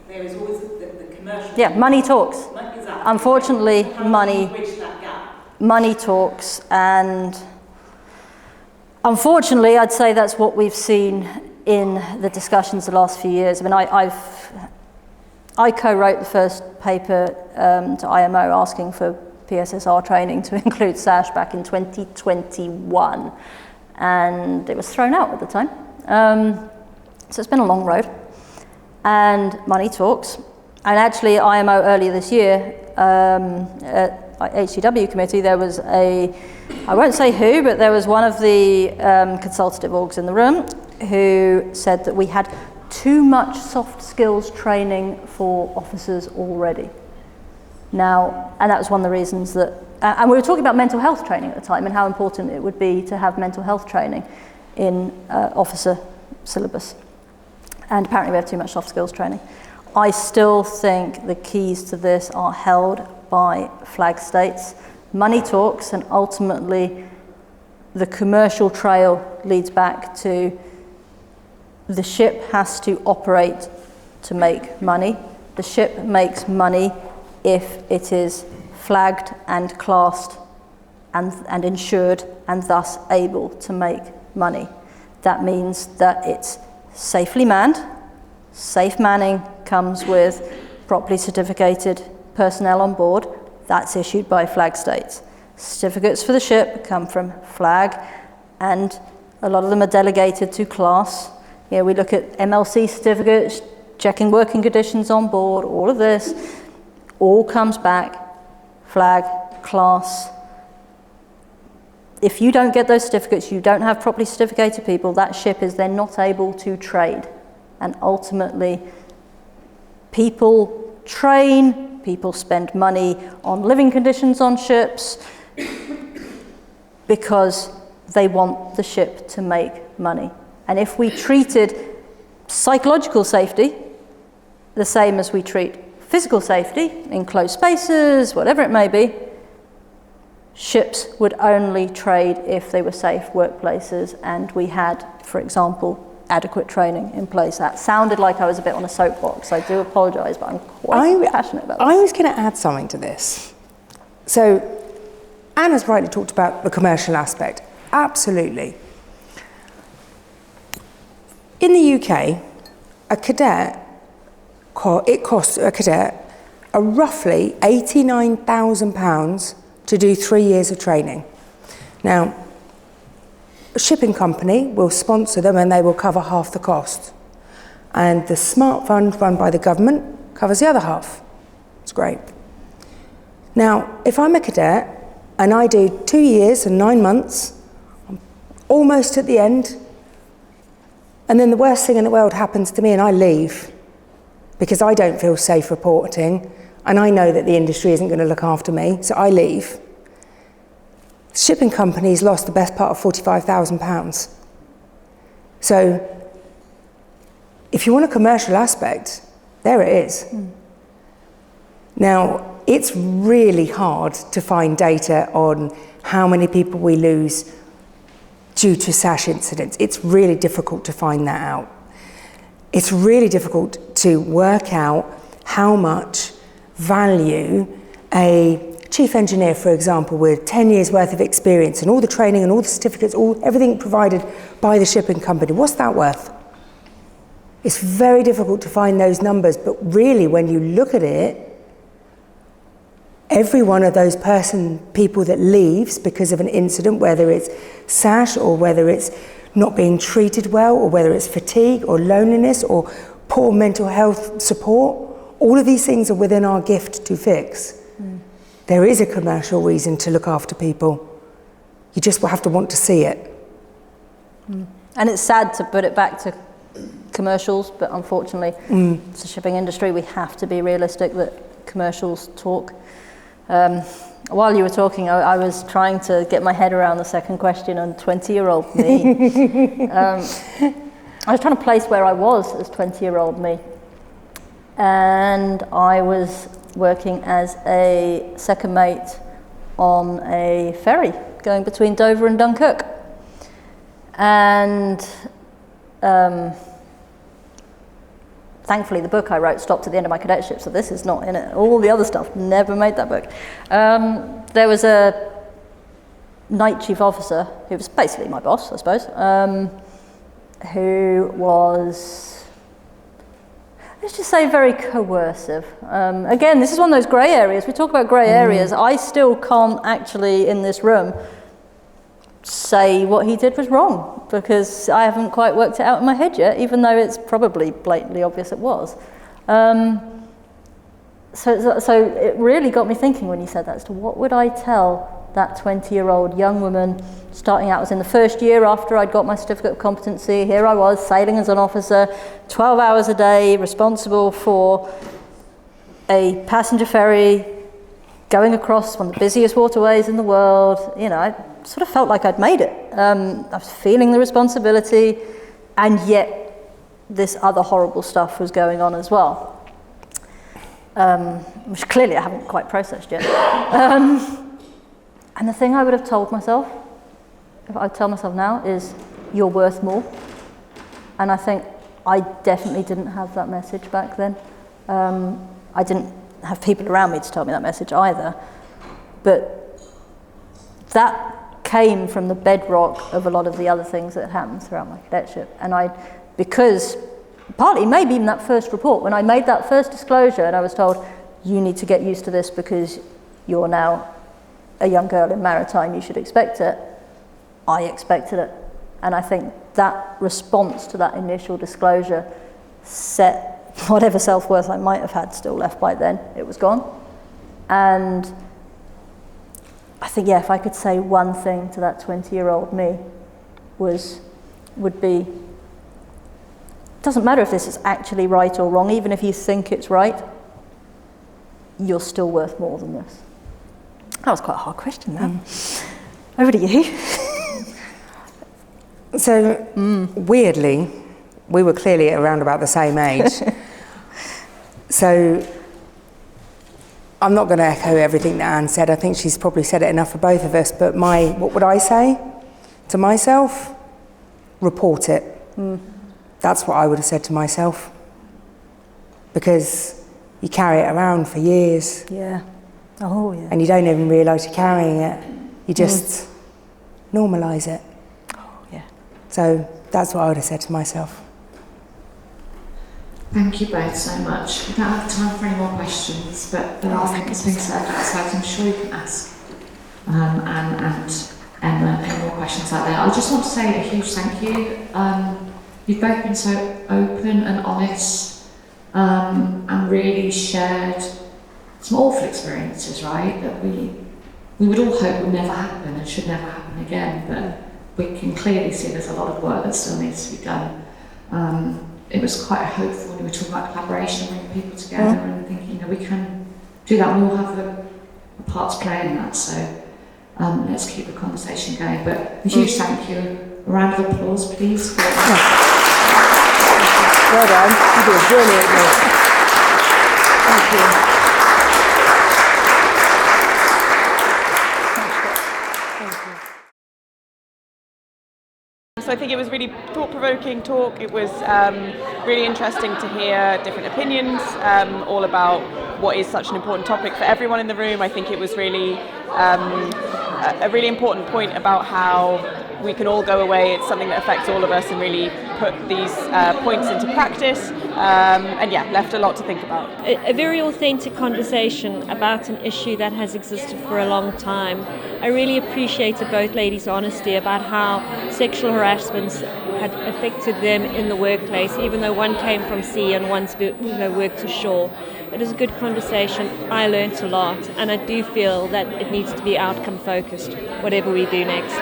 there is always the commercial. Yeah, money talks. Exactly. Unfortunately, money. Bridge that gap. Money talks, and unfortunately, I'd say that's what we've seen in the discussions the last few years. I mean, I co-wrote the first paper to IMO asking for PSSR training to include SASH back in 2021, and it was thrown out at the time. So it's been a long road. and money talks. And actually, IMO earlier this year, at HTCW committee, there was I won't say who, but there was one of the consultative orgs in the room who said that we had too much soft skills training for officers already. Now, and that was one of the reasons that, and we were talking about mental health training at the time and how important it would be to have mental health training in officer syllabus. And apparently we have too much soft skills training. I still think the keys to this are held by flag states. Money talks, and ultimately the commercial trail leads back to the ship has to operate to make money. The ship makes money if it is flagged and classed and insured and thus able to make money. That means that it's safely manned. Safe manning comes with properly certificated personnel on board. That's issued by flag states. Certificates for the ship come from flag, and a lot of them are delegated to class. You know, we look at MLC certificates, checking working conditions on board, all of this, all comes back, flag, class. If you don't get those certificates, you don't have properly certificated people, that ship is then not able to trade. And ultimately, people train, people spend money on living conditions on ships because they want the ship to make money. And if we treated psychological safety the same as we treat physical safety, in closed spaces, whatever it may be, ships would only trade if they were safe workplaces and we had, for example, adequate training in place. That sounded like I was a bit on a soapbox. I do apologise, but I'm quite passionate about this. I was going to add something to this. So, Anna's rightly talked about the commercial aspect. Absolutely. In the UK, a cadet, it costs a cadet roughly £89,000 to do 3 years of training. Now, a shipping company will sponsor them and they will cover half the cost. And the SMART fund run by the government covers the other half. It's great. Now, if I'm a cadet and I do 2 years and 9 months, I'm almost at the end, and then the worst thing in the world happens to me and I leave because I don't feel safe reporting and I know that the industry isn't going to look after me, so I leave. Shipping companies lost the best part of £45,000. So if you want a commercial aspect, there it is. Now, it's really hard to find data on how many people we lose due to SASH incidents. It's really difficult to find that out. It's really difficult to work out how much value a chief engineer, for example, with 10 years worth of experience and all the training and all the certificates, everything provided by the shipping company, what's that worth? It's very difficult to find those numbers, but really when you look at it, every one of those people that leaves because of an incident, whether it's SASH or whether it's not being treated well or whether it's fatigue or loneliness or poor mental health support, all of these things are within our gift to fix. There is a commercial reason to look after people. You just will have to want to see it. And it's sad to put it back to commercials, but unfortunately, it's a shipping industry. We have to be realistic that commercials talk. While you were talking, I was trying to get my head around the second question on 20-year-old me. I was trying to place where I was as 20-year-old me. And I was working as a second mate on a ferry going between Dover and Dunkirk. And thankfully the book I wrote stopped at the end of my cadetship, so this is not in it. All the other stuff, never made that book. There was a night chief officer, who was basically my boss, I suppose, who was, let's just say, very coercive. Again, this is one of those grey areas. We talk about grey areas. I still can't actually, in this room, say what he did was wrong, because I haven't quite worked it out in my head yet, even though it's probably blatantly obvious it was. So it really got me thinking when you said that, as to what would I tell that 20-year-old young woman starting out. I was in the first year after I'd got my certificate of competency. Here I was sailing as an officer, 12 hours a day, responsible for a passenger ferry going across one of the busiest waterways in the world. You know, I sort of felt like I'd made it. I was feeling the responsibility, and yet this other horrible stuff was going on as well. Which clearly I haven't quite processed yet. And the thing I would have told myself, if I tell myself now, is you're worth more. And I think I definitely didn't have that message back then. I didn't have people around me to tell me that message either. But that came from the bedrock of a lot of the other things that happened throughout my cadetship. And because partly maybe even that first report, when I made that first disclosure and I was told, you need to get used to this because you're now a young girl in Maritime, you should expect it, I expected it. And I think that response to that initial disclosure set whatever self-worth I might have had still left by then, it was gone. And I think, yeah, if I could say one thing to that 20-year-old me would be, doesn't matter if this is actually right or wrong, even if you think it's right, you're still worth more than this. That was quite a hard question, that. Over to you. So, weirdly, we were clearly around about the same age. So, I'm not going to echo everything that Anne said. I think she's probably said it enough for both of us. But what would I say to myself? Report it. That's what I would have said to myself. Because you carry it around for years. Yeah. Oh, yeah. And you don't even realise you're carrying it. You just normalise it. Oh, yeah. So that's what I would have said to myself. Thank you both so much. We don't have time for any more questions, but there are things being said outside, I'm sure you can ask Anne and Emma any more questions out there. I just want to say a huge thank you. You've both been so open and honest and really shared some awful experiences, right, that we would all hope would never happen and should never happen again, but we can clearly see there's a lot of work that still needs to be done. It was quite hopeful when we were talking about collaboration, bringing people together and thinking, we can do that, we all have a part to play in that, so let's keep the conversation going. But a huge thank you. A round of applause, please. Well done. You did brilliantly. Thank you. So I think it was really thought-provoking talk. It was really interesting to hear different opinions, all about what is such an important topic for everyone in the room. I think it was really a really important point about how we can all go away. It's something that affects all of us, and really put these points into practice, and yeah, left a lot to think about. A very authentic conversation about an issue that has existed for a long time. I really appreciated both ladies' honesty about how sexual harassment had affected them in the workplace, even though one came from sea and one's worked ashore. It was a good conversation. I learnt a lot, and I do feel that it needs to be outcome focused, whatever we do next.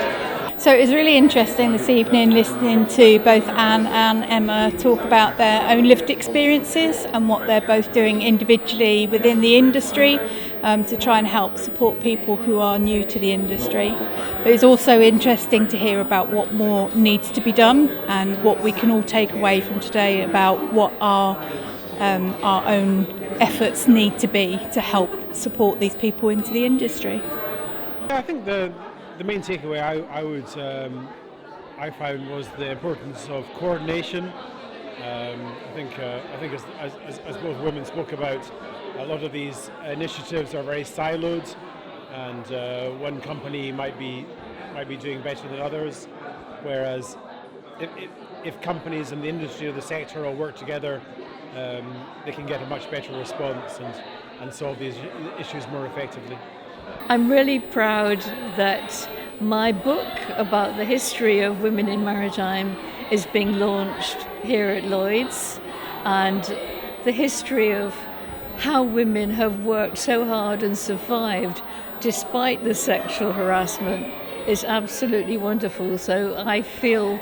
So it was really interesting this evening listening to both Anne and Emma talk about their own lived experiences and what they're both doing individually within the industry to try and help support people who are new to the industry. But it's also interesting to hear about what more needs to be done and what we can all take away from today about what our own efforts need to be to help support these people into the industry. I think the main takeaway I found was the importance of coordination. I think as both women spoke about, a lot of these initiatives are very siloed, and one company might be doing better than others, whereas if companies in the industry or the sector all work together, they can get a much better response and solve these issues more effectively. I'm really proud that My book about the history of women in maritime is being launched here at Lloyd's, and the history of how women have worked so hard and survived despite the sexual harassment is absolutely wonderful. So I feel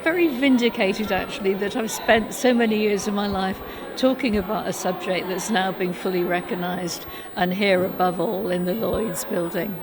very vindicated actually that I've spent so many years of my life talking about a subject that's now being fully recognised, and here above all in the Lloyd's building.